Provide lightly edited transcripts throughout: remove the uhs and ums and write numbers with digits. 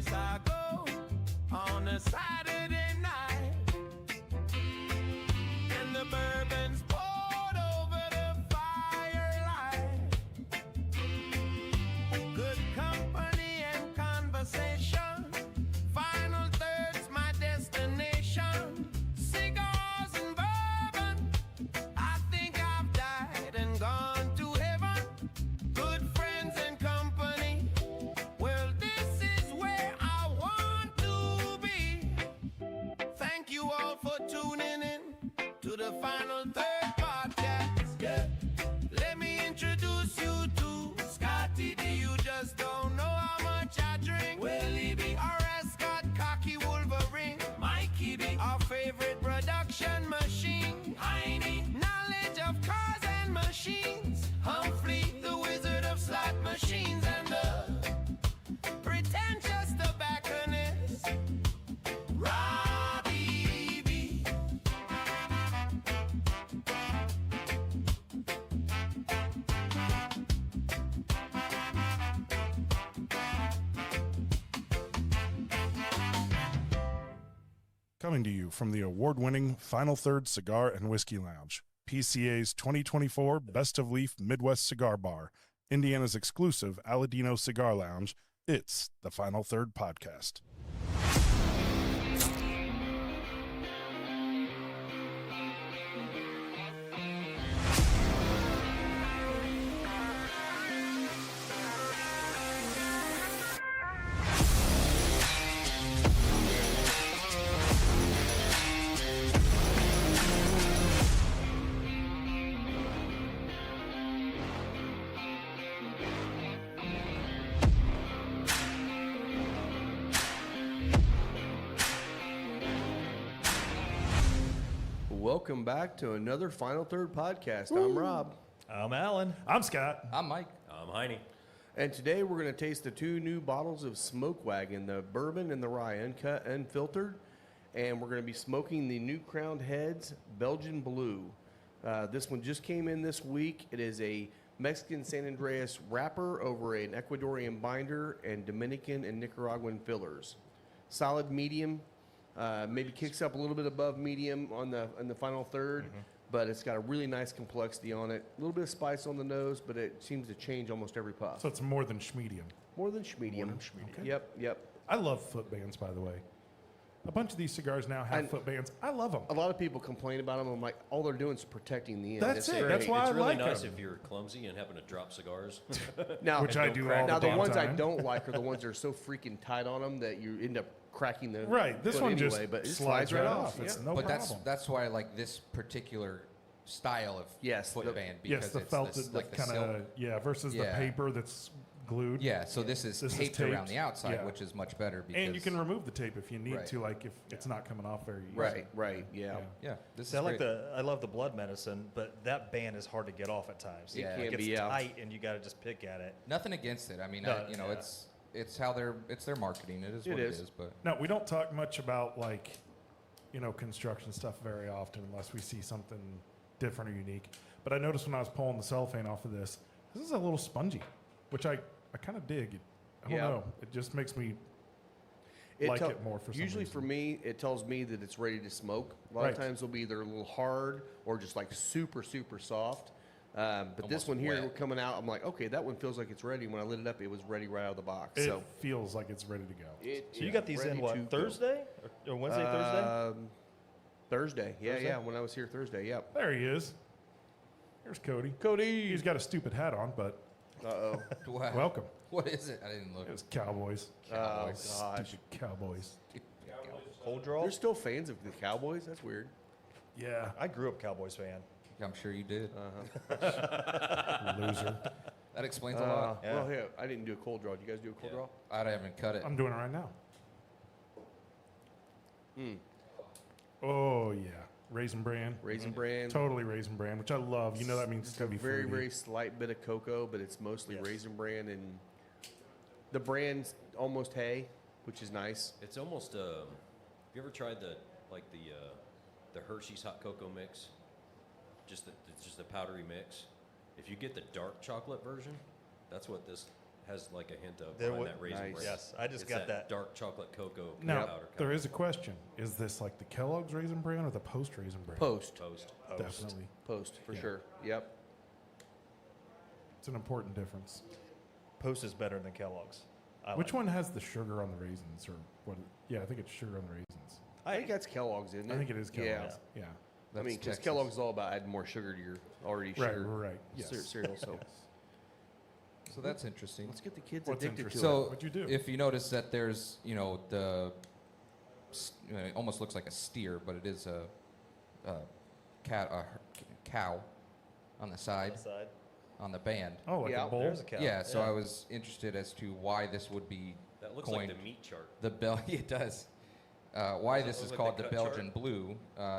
place I go on a Saturday night, and the bourbon's poured over the firelight. Good company and conversation. Final third's my destination. Cigars and bourbon. I think I've died and gone to heaven. Good friends and company. Well, this is where I want to be. Thank you all for tuning in to the Final Third podcast. Yeah. Let me introduce you to Scotty D. You just don't know how much I drink. Willie B. R.S. Scott, Cocky Wolverine. Mikey B. Our favorite production machine. Heine. Knowledge of cars and machines. Humphrey, the wizard of slot machines. And the pretentious tobacconist. Robbie B. Coming to you from the award-winning Final Third Cigar and Whiskey Lounge, PCA's 2024 Best of Leaf Midwest Cigar Bar, Indiana's exclusive Aladino Cigar Lounge, it's the Final Third Podcast. Welcome back to another Final Third podcast. I'm Rob, I'm Alan. I'm Scott. I'm Mike. I'm Heine. and today we're going to taste the two new bottles of Smoke Wagon, the bourbon and the rye, uncut, unfiltered, and we're going to be smoking the new Crowned Heads Belgian Blue. This one just came in this week. It is a Mexican San Andreas wrapper over an Ecuadorian binder and Dominican and Nicaraguan fillers. Solid medium. Maybe kicks up a little bit above medium on the final third, but it's got a really nice complexity on it. A little bit of spice on the nose, but it seems to change almost every puff. So it's more than schmedium. More than schmedium. Okay. Yep. I love foot bands, by the way. A bunch of these cigars now have foot bands. I love them. A lot of people complain about them. I'm like, all they're doing is protecting the end. That's It's it. great. That's why it's I really like nice them. if you're clumsy and happen to drop cigars. Now, Which I do all now the the damn ones I time. don't like are the ones that are so freaking tight on them that you end up cracking the Right. This foot one anyway, just but it slides right off. It's Yeah. no but problem. that's why I like this particular style of Yes, the- footband because Yes, the it's felted, this, like the kind silk. of, versus the Yeah. paper that's glued. Yeah, so this is taped around the outside, yeah. which is much better because And you can remove the tape if you need Right. to, like if it's not coming off very easy. Right, yeah. yeah, this See, is great. I love the blood medicine, but that band is hard to get off at times. It Like, can it's be, yeah. tight, and you got to just pick at it. Nothing against it. I mean, No, yeah. it's how it's their marketing. It is what it is. But Now, we don't talk much about construction stuff very often unless we see something different or unique. But I noticed when I was pulling the cellophane off of this is a little spongy, which I kind of dig. I don't Yeah. know. It just makes me like it more for some Usually reason. for me, it tells me that it's ready to smoke. A lot Right. of times it'll be either a little hard or just like super, super soft. But this Almost one here wet. coming out, I'm like, okay, that one feels like it's ready. When I lit it up, it was ready right out of the box. It so feels like it's ready to go. So you got these in ready what, to go. Thursday? Or Wednesday, Thursday? Thursday. Yeah, Thursday? yeah. When I was here Thursday, yep. There he is. Here's Cody. Cody. He's got a stupid hat on, but Uh-oh. wow. welcome. What is it? I didn't look. It was Cowboys. Oh, Cowboys. gosh. Stupid Cowboys. Cold draw? There's still fans of the Cowboys? That's weird. Yeah, I grew up Cowboys fan. I'm sure you did. loser. That explains a lot. Yeah. Well, yeah, I didn't do a cold draw. Did you guys do a cold draw? I haven't cut it. I'm doing it right now. Mm. Oh, yeah. Raisin Bran. Raisin Bran. Totally Raisin Bran, which I love. You know that means it's It's a going to be very, fruity. very slight bit of cocoa, but it's mostly Yes. Raisin Bran, and the brand's almost hay, which is nice. It's almost. Have you ever tried the Hershey's hot cocoa mix? It's just a powdery mix. If you get the dark chocolate version, that's what this has like a hint of There behind wa- that raisin Nice. bran. Yes, I just It's got that. dark chocolate cocoa Now, powder. there is a question. Is this like the Kellogg's Raisin Bran or the Post Raisin Bran? Post. toast. Definitely. Post, for Yeah. sure. Yep. It's an important difference. Post is better than Kellogg's. Which one has the sugar on the raisins or what? Yeah, I think it's sugar on the raisins. I think that's Kellogg's, isn't it? I think it is Kellogg's. Yeah. I That's mean, because Texas. Kellogg's is all about adding more sugar to your already Right, sugar right. Yes. cereal. So So that's interesting. let's get the kids What's addicted to interesting? it. So What'd you do? if you notice that there's, it almost looks like a steer, but it is a cow on the side, on the band. Oh, like Yeah, a bowl? There's a cow. Yeah, so I was interested as to why this would be That looks coined like the meat chart. it does. Why Does it this look is like called the the cut chart? Belgian blue.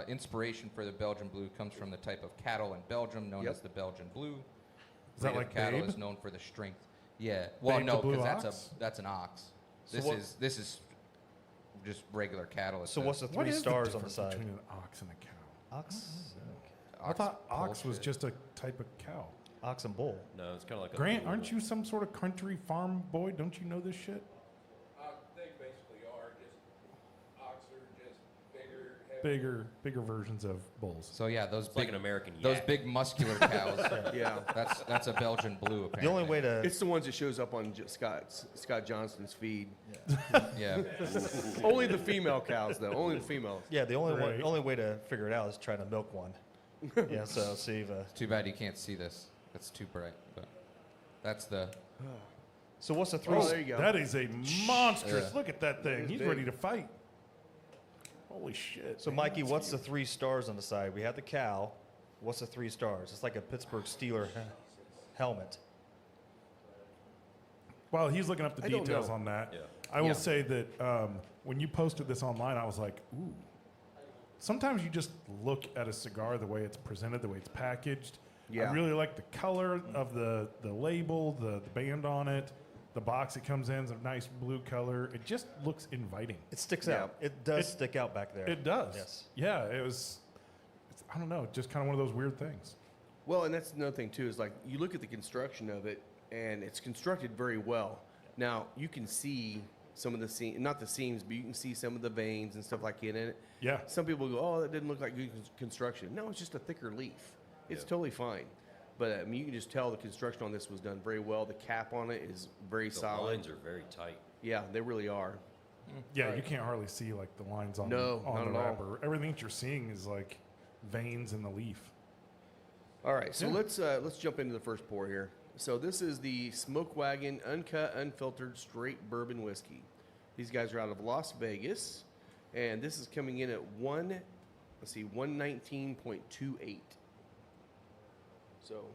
Inspiration for the Belgian blue comes from the type of cattle in Belgium known Yep. as the Belgian blue. Is that Breed of like cattle Babe? is known for the strength. Yeah. Well, Babe the no, blue because ox? that's an ox. So This is just regular cattle. It So says. what's the What three is stars the on the difference side? between an ox and a cow? Ox. I thought ox was bullshit. just a type of cow. Ox and bull. No, it's kind of like a Grant, bull. aren't you some sort of country farm boy? Don't you know this shit? They basically are just ox are just bigger, heavier. Bigger versions of bulls. So yeah, those It's big, like an American those yak. big muscular cows. Yeah. That's a Belgian blue. Apparently. The only way to It's the ones that shows up on Scott Johnston's feed. Yeah. Only the female cows, though. Only the females. the Right. only way to figure it out is try to milk one. Yeah, so see if Too bad you can't see this. That's too bright. But that's the. so what's the three? Oh, there you go. That is a monstrous. Yeah. Look at that thing. is He's big. ready to fight. Holy shit. So man, Mikey, that's what's the huge. 3 stars on the side? We have the cow. What's the 3 stars? It's like a Pittsburgh Steeler helmet. While he's looking up the I don't details know. on that, Yeah. I will Yeah. say that when you posted this online, I was like, ooh. Sometimes you just look at a cigar the way it's presented, the way it's packaged. Yeah. I really like the color of the label, the band on it. The box it comes in is a nice blue color. It just looks inviting. It sticks Yeah. out. It does It- stick out back there. It does. Yes. Yeah, I don't know, just kind of one of those weird things. Well, and that's another thing, too, is like you look at the construction of it, and it's constructed very well. Now, you can see some of the seams, not the seams, but you can see some of the veins and stuff like that in it. Yeah. Some people go, oh, that didn't look like good construction. No, it's just a thicker leaf. It's totally fine. But I mean, you can just tell the construction on this was done very well. The cap on it is very The solid. lines are very tight. Yeah, they really are. Yeah, you can't hardly see like the lines on, No, on not the at all. wrapper. Everything that you're seeing is like veins in the leaf. All right, so Yeah. let's jump into the first pour here. So this is the Smoke Wagon Uncut, Unfiltered, Straight Bourbon Whiskey. These guys are out of Las Vegas, and this is coming in at 119.28. So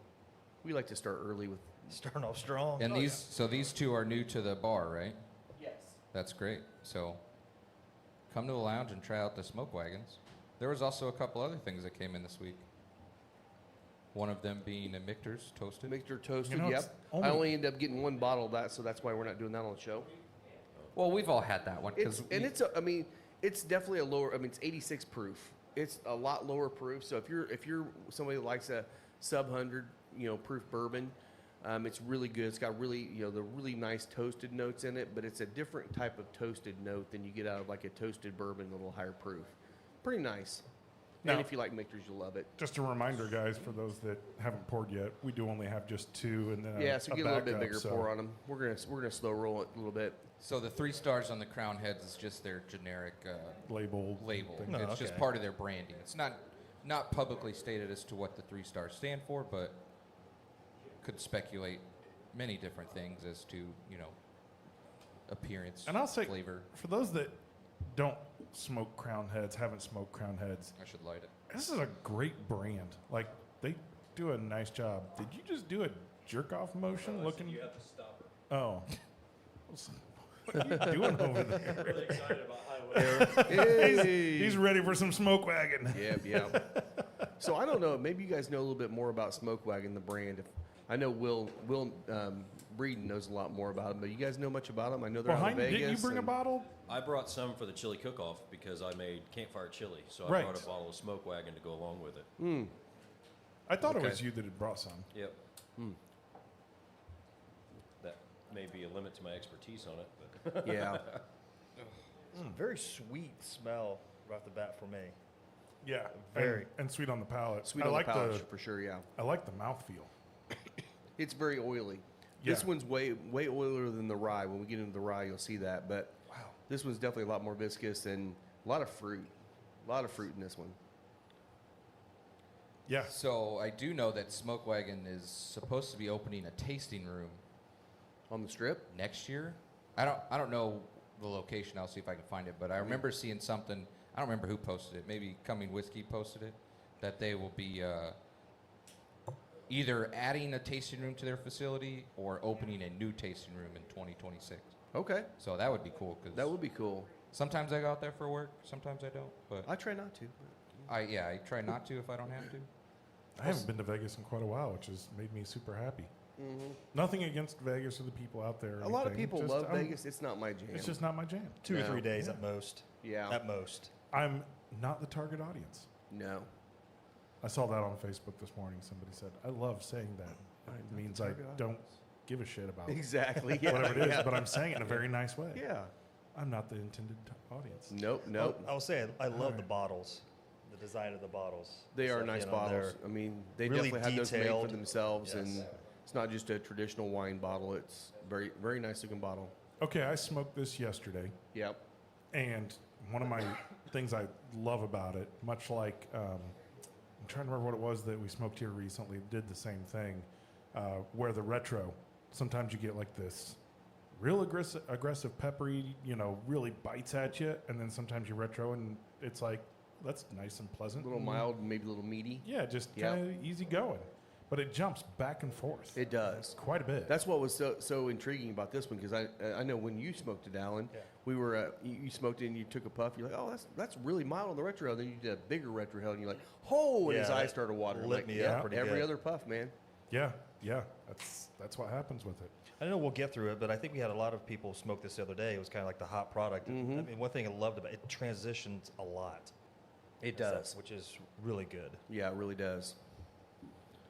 we like to start early with. Starting off strong. And these two are new to the bar, right? Yes. That's great. So come to the lounge and try out the smoke wagons. There was also a couple other things that came in this week. One of them being a Michter's toasted. Mixed or toasted. You know, it's Yep. only- I only ended up getting one bottle of that, so that's why we're not doing that on the show. Well, we've all had that one I mean, it's definitely a lower. I mean, it's 86 proof. It's a lot lower proof. So if you're somebody that likes a sub 100, proof bourbon, it's really good. It's got really, the really nice toasted notes in it, but it's a different type of toasted note than you get out of like a toasted bourbon, a little higher proof. Pretty nice. Now- And if you like Michter's, you'll love it. Just a reminder, guys, for those that haven't poured yet, we do only have just two, and then Yeah, so get a little bit backup, bigger so- pour on them. We're gonna slow roll it a little bit. So the 3 stars on the crown heads is just their generic label. label. thing. No, It's just okay. part of their branding. It's not publicly stated as to what the 3 stars stand for, but could speculate many different things as to appearance, And I'll say, flavor. for those that don't smoke crown heads, haven't smoked crown heads, I should light it. this is a great brand. Like, they do a nice job. Did you just do a jerk off motion looking? You have to stop it. Oh. What are you doing over there? I'm really excited about highway. Hey. He's ready for some smoke wagon. Yeah. So I don't know. Maybe you guys know a little bit more about Smoke Wagon, the brand. I know Will Breeden knows a lot more about them, but you guys know much about them? I know they're out Behind, of Vegas. didn't you bring a and- bottle? I brought some for the chili cook-off because I made campfire chili, so I Right. brought a bottle of Smoke Wagon to go along with it. I thought it Okay. was you that had brought some. Yep. That may be a limit to my expertise on it, but Yeah. Very sweet smell right off the bat for me. Yeah, Very. and sweet on the palate. Sweet I on like the palate for sure, yeah. I like the mouthfeel. It's very oily. This Yeah. one's way oilier than the rye. When we get into the rye, you'll see that. But Wow. this one's definitely a lot more viscous and a lot of fruit. A lot of fruit in this one. Yeah, So I do know that Smoke Wagon is supposed to be opening a tasting room On the strip? next year. I don't know the location. I'll see if I can find it. But I remember seeing something. I don't remember who posted it. Maybe Coming Whiskey posted it. That they will be either adding a tasting room to their facility or opening a new tasting room in 2026. Okay. So that would be cool because That would be cool. sometimes I go out there for work. Sometimes I don't. But I try not to. I try not to if I don't have to. I haven't been to Vegas in quite a while, which has made me super happy. Nothing against Vegas or the people out there. or A lot of anything, people just love I'm- Vegas. It's not my jam. It's just not my jam. 2 or 3 No. days at most. Yeah. At most. I'm not the target audience. No. I saw that on Facebook this morning. Somebody said, I love saying that. It means I target don't give a shit about Exactly. Yeah. whatever it is, yeah. but I'm saying it in a very nice way. Yeah. I'm not the intended audience. Nope. Nope. I will say I love the Alright. bottles, the design of the bottles. They So, are you nice know, bottles. they're I mean, they really definitely have those made for detailed. themselves, Yes. and it's not just a traditional wine bottle. It's very, very nice looking bottle. Okay, I smoked this yesterday, Yep. and one of my things I love about it, much like I'm trying to remember what it was that we smoked here recently, did the same thing, where the retro, sometimes you get like this real aggressive peppery, really bites at you, and then sometimes you retro and it's like, that's nice and pleasant. A little and, mild, maybe a little meaty. Yeah, just Yep. kind of easy going. But it jumps back and forth. It does. Quite a bit. That's what was so intriguing about this one, because I know when you smoked it, Alan, Yeah. we were you smoked it and you took a puff. You're like, oh, that's really mild on the retro. Then you did a bigger retro hill, and you're like, oh, and his Yeah, eyes that started watering. lit Like, me yeah, up pretty every good. other puff, man. yeah. That's what happens with it. I know we'll get through it, but I think we had a lot of people smoke this the other day. It was kind of like the hot product. I mean, one thing I loved about it, transitions a lot. It and stuff, does. which is really good. Yeah, it really does.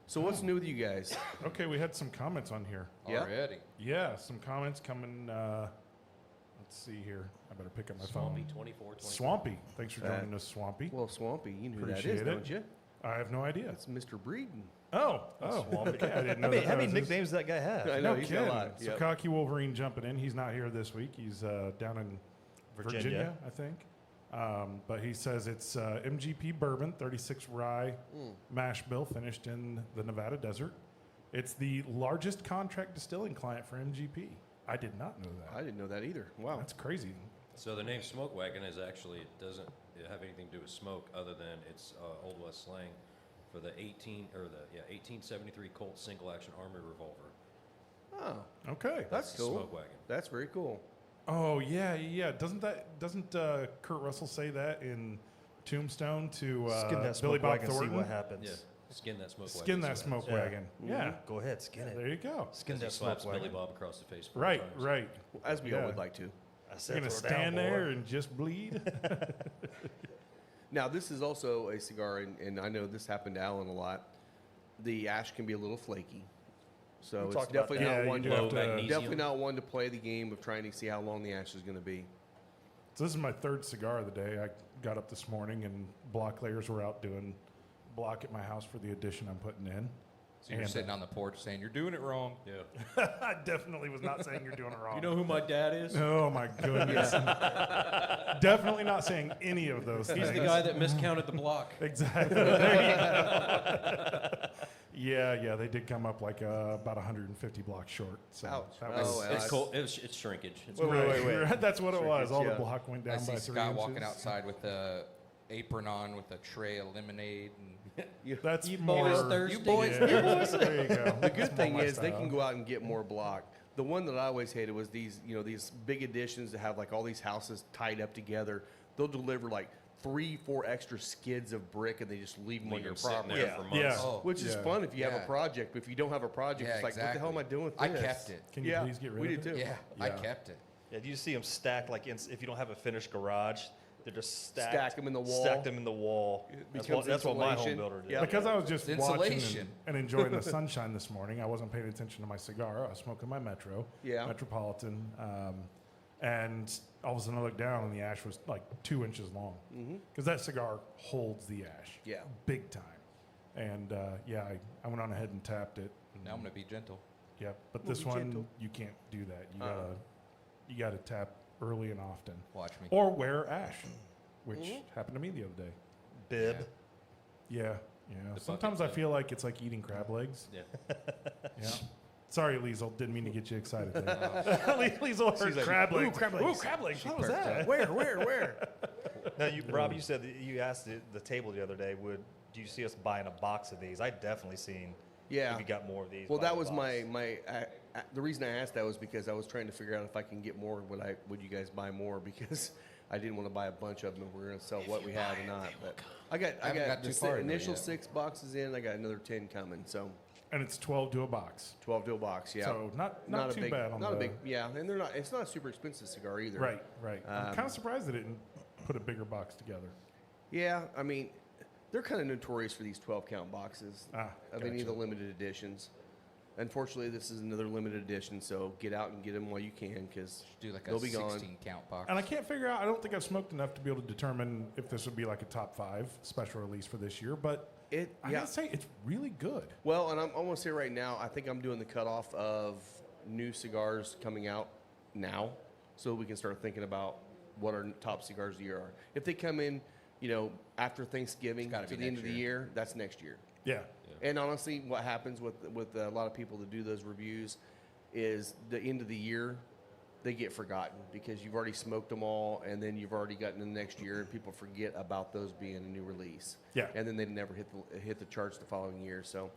So what's new with you guys? Okay, we had some comments on here. Yeah. Already. Yeah, some comments coming. Let's see here. I better pick up my Swampy phone. 24, 25. Swampy. Thanks for joining us, Swampy. Well, Swampy, you know who that Appreciate is, it. don't you? I have no idea. That's Mr. Breeden. Oh, Swampy. okay. I didn't know How many, that how that many was his- nicknames does that guy have? I know, No he's got a kidding. lot. So Yep. Cocky Wolverine jumping in. He's not here this week. He's down in Virginia, I think. But he says it's MGP bourbon, 36 rye mash bill, finished in the Nevada desert. It's the largest contract distilling client for MGP. I did not know that. I didn't know that either. Wow. That's crazy. So the name Smoke Wagon is actually, it doesn't have anything to do with smoke other than it's Old West slang for the 1873 Colt single action army revolver. Oh, Okay. that's cool. Smoke Wagon. That's very cool. Oh yeah. Doesn't Kurt Russell say that in Tombstone to Skin that Billy smoke Bob wagon, see Thornton? what happens. Yeah. Skin that smoke wagon. Skin that so smoke Yeah. wagon. Yeah. Go ahead, skin it. There you go. Skin as he that slaps smoke Billy wagon. Bob across the face. 4 Right, times. right. As we all Yeah. would like to. I said You're gonna throw down, stand boy. there and just bleed. Now, this is also a cigar, and I know this happened to Alan a lot. The ash can be a little flaky. So We it's talked about definitely that. not Yeah, one you to, do have to- Magnesium. definitely not one to play the game of trying to see how long the ash is going to be. So this is my third cigar of the day. I got up this morning and block layers were out doing block at my house for the addition I'm putting in. So you're And, sitting on the porch saying you're doing it wrong. Yeah. I definitely was not saying you're doing it wrong. You know who my dad is? Oh my goodness. Definitely not saying any of those things. He's the guy that miscounted the block. Exactly. There you go. Yeah, they did come up like about 150 blocks short. So Ouch. that Oh, was well. It's cool. It's shrinkage. It's Right. That's what it was. All yeah. the block went I down see by 3 Scott walking inches. outside with a apron on with a tray of lemonade. And That's You more. boys thirsty? You boys- Yeah, there you go. The good thing is they can go out and get more block. The one that I always hated was these big additions that have like all these houses tied up together. They'll deliver like 3-4 extra skids of brick, and they just leave them on Leave your him sitting property. there Yeah. for months. Yeah. Oh, Which is Yeah. fun if you have Yeah. a project, but if you don't have a project, Yeah, it's like, what the hell am I doing with this? I kept it. Can you yeah, please get rid we of did it? too. Yeah, I Yeah. kept it. Yeah, do you see them stacked like if you don't have a finished garage, They're just stacked. Stack 'em in the wall. Stacked them in the wall. That's becomes what my home insulation. builder did. Yep. Because I was just It's watching insulation. and enjoying the sunshine this morning, I wasn't paying attention to my cigar. I was smoking my Yeah. Metropolitan, and all of a sudden I looked down and the ash was like 2 inches long. Because that cigar holds the ash, Yeah. big time. And I went on ahead and tapped it. Now I'm gonna be gentle. Yep, but Well, this be one gentle. you can't do that. You gotta tap early and often, Watch me. or wear ash, which happened to me the other day. Bib. Yeah. bucket Sometimes I thing. feel like it's like eating crab legs. Yeah. Yeah. Sorry, Liesel. Didn't mean to get you excited there. Liesel heard like, crab "Ooh, legs. crab legs." Ooh, crab legs. How was perked that? up. Where? Now, Rob, you said that you asked the table the other day, do you see us buying a box of these? I'd definitely seen Yeah. if you got more of these. Well, buy that the was box. the reason I asked that was because I was trying to figure out if I can get more. Would you guys buy more? Because I didn't want to buy a bunch of them if we're going to sell what we have or not. But I haven't got got the too far into it initial yet. 6 boxes in. I got another 10 coming. So And it's 12 to a box. 12 to a box. Yeah. So not a too big, bad on not the a big. Yeah, and they're not. It's not a super expensive cigar either. Right. I'm kind of surprised they didn't put a bigger box together. Yeah, I mean, they're kind of notorious for these 12 count boxes of any of the gotcha. limited editions. Unfortunately, this is another limited edition, so get out and get them while you can because Do like a they'll be 16 gone. count box. And I can't figure out. I don't think I've smoked enough to be able to determine if this would be like a top 5 special release for this year. But I Yeah. gotta say, it's really good. Well, and I'm almost here right now. I think I'm doing the cutoff of new cigars coming out now, so we can start thinking about what our top cigars of the year are. If they come in, after Thanksgiving It's gotta to be the end next of the year. year, that's next year. Yeah. And honestly, what happens with a lot of people that do those reviews is the end of the year, they get forgotten because you've already smoked them all, and then you've already gotten to the next year, and people forget about those being a new release. Yeah. And then they never hit the charts the following year. So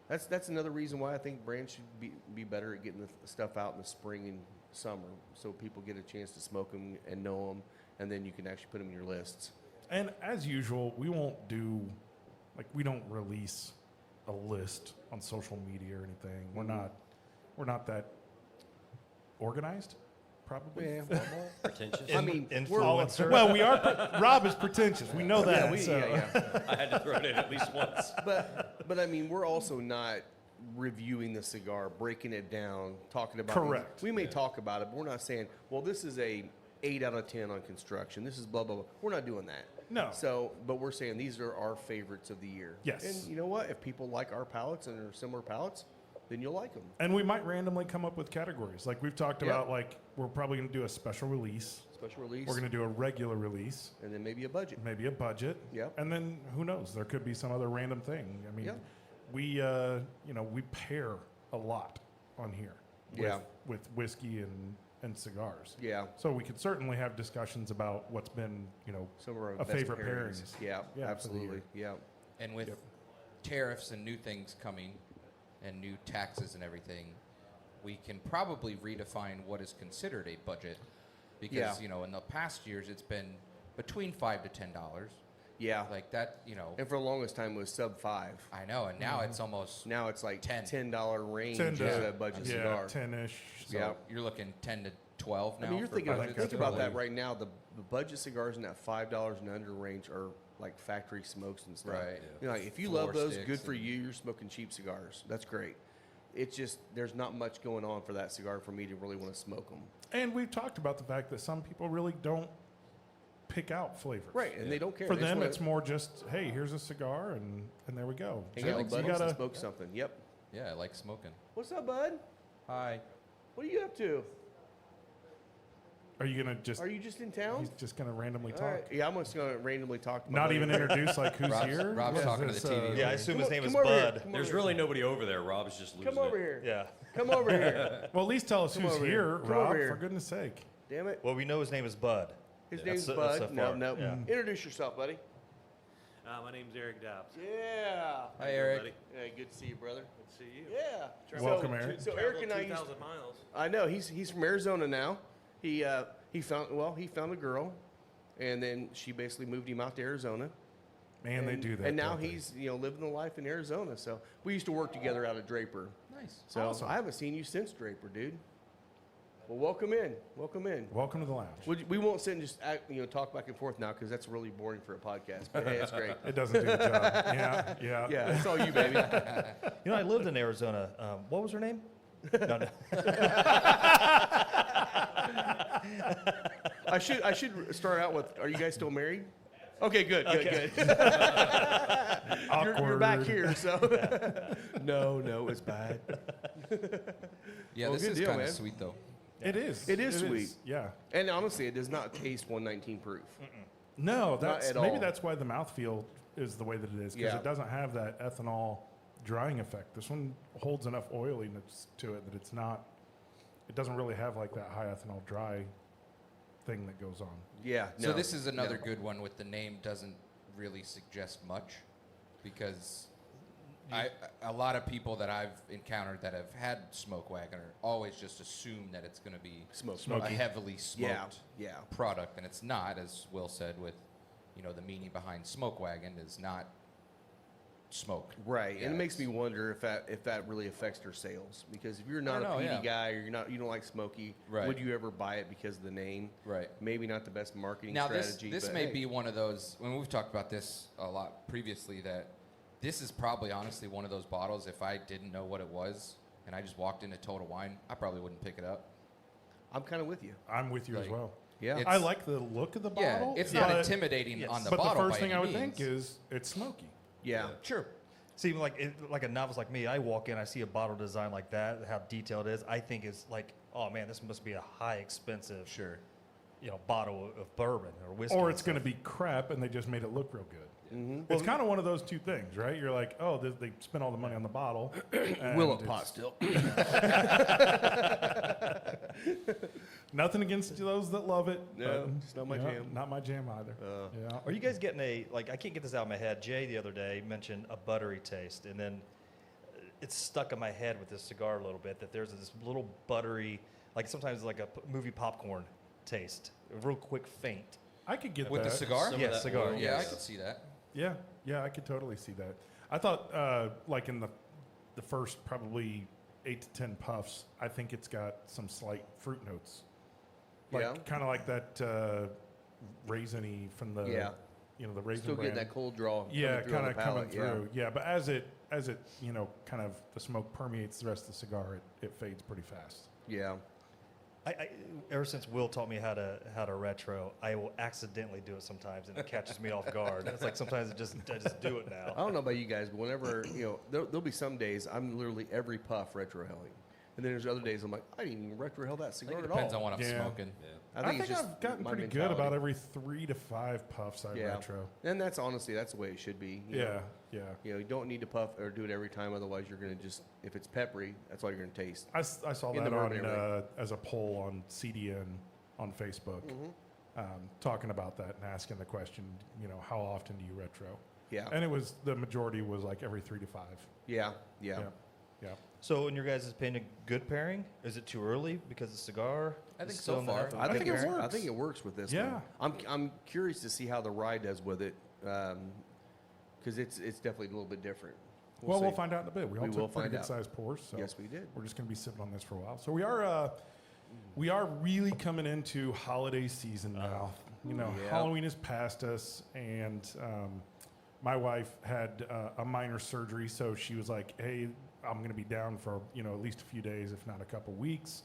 that's another reason why I think brands should be better at getting the stuff out in the spring and summer, so people get a chance to smoke them and know them, and then you can actually put them in your lists. And as usual, we don't release a list on social media or anything. We're not that organized, probably. Yeah. Pretentious. I mean, influencer. Well, we are. Rob is pretentious. We know that. so. yeah. I had to throw it in at least once. But I mean, we're also not reviewing the cigar, breaking it down, talking about. Correct. We may talk about it, but we're not saying, well, this is a 8 out of 10 on construction. This is blah blah blah. We're not doing that. No. So, but we're saying these are our favorites of the year. Yes. And you know what? If people like our palettes and are similar palettes, then you'll like them. And we might randomly come up with categories. Like we've talked Yeah. about, like we're probably going to do a special release. Special release. We're going to do a regular release, and then maybe a budget. maybe a budget. Yep. And then who knows? There could be some other random thing. I mean, Yeah. we pair a lot on here. Yeah. With whiskey and cigars. Yeah. So we could certainly have discussions about what's been, Some of our a best favorite pairings. pairings. Yeah, Yeah, for the absolutely. year. Yeah. And with tariffs and new things coming and new taxes and everything, we can probably redefine what is considered a budget because, Yeah. in the past years it's been between $5 to $10. Yeah. Like that, And for the longest time, it was sub 5. I know, and now it's almost Now it's like $10. $10 range 10 is to a budget yeah, cigar. 10-ish. so Yeah. you're looking 10 to 12 now. I mean, you're for thinking budgets. think about that Probably- right now. The budget cigars in that $5 and under range are like factory smokes and stuff. Right. Like if you Floor love those, sticks good for and- you. You're smoking cheap cigars. That's great. It's just there's not much going on for that cigar for me to really want to smoke them. And we've talked about the fact that some people really don't pick out flavors. Right, and they don't care. For They just them, wanna it's more just, hey, here's a cigar, and there we go. hang out with You buddies and gotta- smoke something. Yep. Yeah, I like smoking. What's up, bud? Hi. What are you up to? Are you gonna just? Are you just in town? He's just gonna randomly All talk. right. Yeah, I'm just gonna randomly talk. To my Not buddy. even introduce like who's Rob's- here. Rob's What is talking to this, the TV. Yeah, I assume his name is Come over here. Bud. Come There's over really here. nobody over there. Rob's just losing Come over it. here. Yeah. Come over here. Well, at least tell us Come who's over here, here. Come Rob. over here. For goodness sake. Damn it. Well, we know his name is Bud. His Yeah, name's that's Bud. so No, far. no. Yeah. Introduce yourself, buddy. My name's Eric Dobbs. Yeah. Hi, Eric. buddy? Yeah, good to see you, brother. Good to see you. Yeah. Welcome, Eric. So Eric and I used. 2,000 miles. I know he's from Arizona now. He found a girl, and then she basically moved him out to Arizona. Man, they And- do that. And now don't they? he's living the life in Arizona. So we used to work together out of Draper. Nice. So Awesome. I haven't seen you since Draper, dude. Well, welcome in. Welcome in. Welcome to the lounge. We won't sit and just talk back and forth now because that's really boring for a podcast. But hey, it's great. It doesn't do the job. Yeah. Yeah, it's all you, baby. I lived in Arizona. What was her name? No. I should start out with, are you guys still married? Okay, good. You're back here, so. No, it's bad. Yeah, Well, this good is deal, kind of man. sweet though. It is. It is sweet. Yeah. And honestly, it does not taste 119 proof. No, that's at maybe all. that's why the mouthfeel is the way that it is, because Yeah. it doesn't have that ethanol drying effect. This one holds enough oiliness to it that it doesn't really have like that high ethanol dry thing that goes on. Yeah. So no, this is another no. good one with the name doesn't really suggest much, because a lot of people that I've encountered that have had Smoke Wagon always just assume that it's going to be Smoky. a heavily smoked Yeah. product, and it's not, as Will said, with the meaning behind Smoke Wagon is not smoke. Right, Yeah, and it makes me it's- wonder if that really affects their sales. Because if you're not don't a know, peaty yeah. guy or you don't like smoky, Right. would you ever buy it because of the name? Right. Maybe not the best marketing Now strategy. this but may hey. be one of those, when we've talked about this a lot previously, that this is probably honestly one of those bottles, if I didn't know what it was and I just walked into Total Wine, I probably wouldn't pick it up. I'm kind of with you. I'm with you as Like, well. Yeah. It's- I like the look of the Yeah, bottle. it's not but- intimidating on the But bottle the first by thing any I would means. think is it's smoky. Yeah. Sure. See, like a novice like me, I walk in, I see a bottle design like that, how detailed it is. I think it's like, oh man, this must be a high expensive, Sure. bottle of bourbon or whiskey. Or and it's going to stuff. be crap and they just made it look real good. Mm-hmm. It's kind of one of those two things, right? You're like, oh, they spent all the money on the bottle. and Will it it's- pot still? Nothing against those that love it. No, but, it's not my yeah, jam. Not my jam either. Yeah. Are you guys getting I can't get this out of my head. Jay the other day mentioned a buttery taste, and then it's stuck in my head with this cigar a little bit that there's this little buttery, like sometimes like a movie popcorn taste, a real quick faint. I could get With that. the cigar? Some of Yeah, that cigar, oil, Yeah, I yes. could see that. Yeah, I could totally see that. I thought, like in the first probably 8 to 10 puffs, I think it's got some slight fruit notes. Like, Yeah. kind of like that raisiny from the, Yeah. the raisin Still getting brand. that cold draw. Yeah, coming through on kind the of coming palate, yeah. through. Yeah, but as it kind of the smoke permeates the rest of the cigar, it fades pretty fast. Yeah. I ever since Will taught me how to retro, I will accidentally do it sometimes, and it catches me off guard. It's like sometimes I just do it I now. don't know about you guys, but whenever, there'll be some days I'm literally every puff retrohelling. And then there's other days I'm like, I didn't even retrohell that I cigar think it at depends all. on what I'm Yeah. smoking. Yeah. I think it's just I've gotten my pretty good mentality. about every 3 to 5 puffs I Yeah. retro. And that's honestly, that's the way it should be. you know. Yeah. You don't need to puff or do it every time. Otherwise, you're going to just, if it's peppery, that's all you're going to taste. I saw In that the on bourbon area. as a poll on CDN on Facebook, talking about that and asking the question, how often do you retro? Yeah. And the majority was like every 3 to 5. Yeah. Yeah. So, in your guys' opinion, good pairing? Is it too early because the cigar? I think is so still in the far. half of I good think it pairing? works. I think it works with this Yeah. one. I'm curious to see how the rye does with it, because it's definitely a little bit different. We'll see. find out in a bit. We all We took will pretty find good out. sized pours, so Yes, we did. we're just going to be sipping on this for a while. So we are really coming into holiday season now. Yeah. Halloween is past us, and my wife had a minor surgery, so she was like, "Hey, I'm going to be down for at least a few days, if not a couple weeks.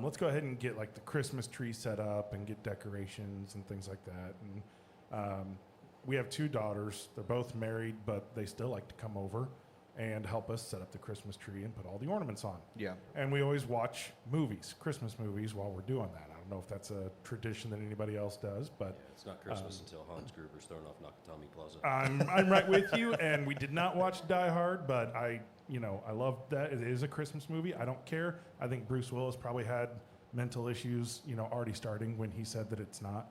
Let's go ahead and get like the Christmas tree set up and get decorations and things like that." And we have 2 daughters. They're both married, but they still like to come over and help us set up the Christmas tree and put all the ornaments on. Yeah. And we always watch Christmas movies, while we're doing that. I don't know if that's a tradition that anybody else does, but It's not Christmas until Hans Gruber's thrown off Nakatomi Plaza. I'm right with you. And we did not watch Die Hard, but I love that. It is a Christmas movie. I don't care. I think Bruce Willis probably had mental issues, already starting when he said that it's not.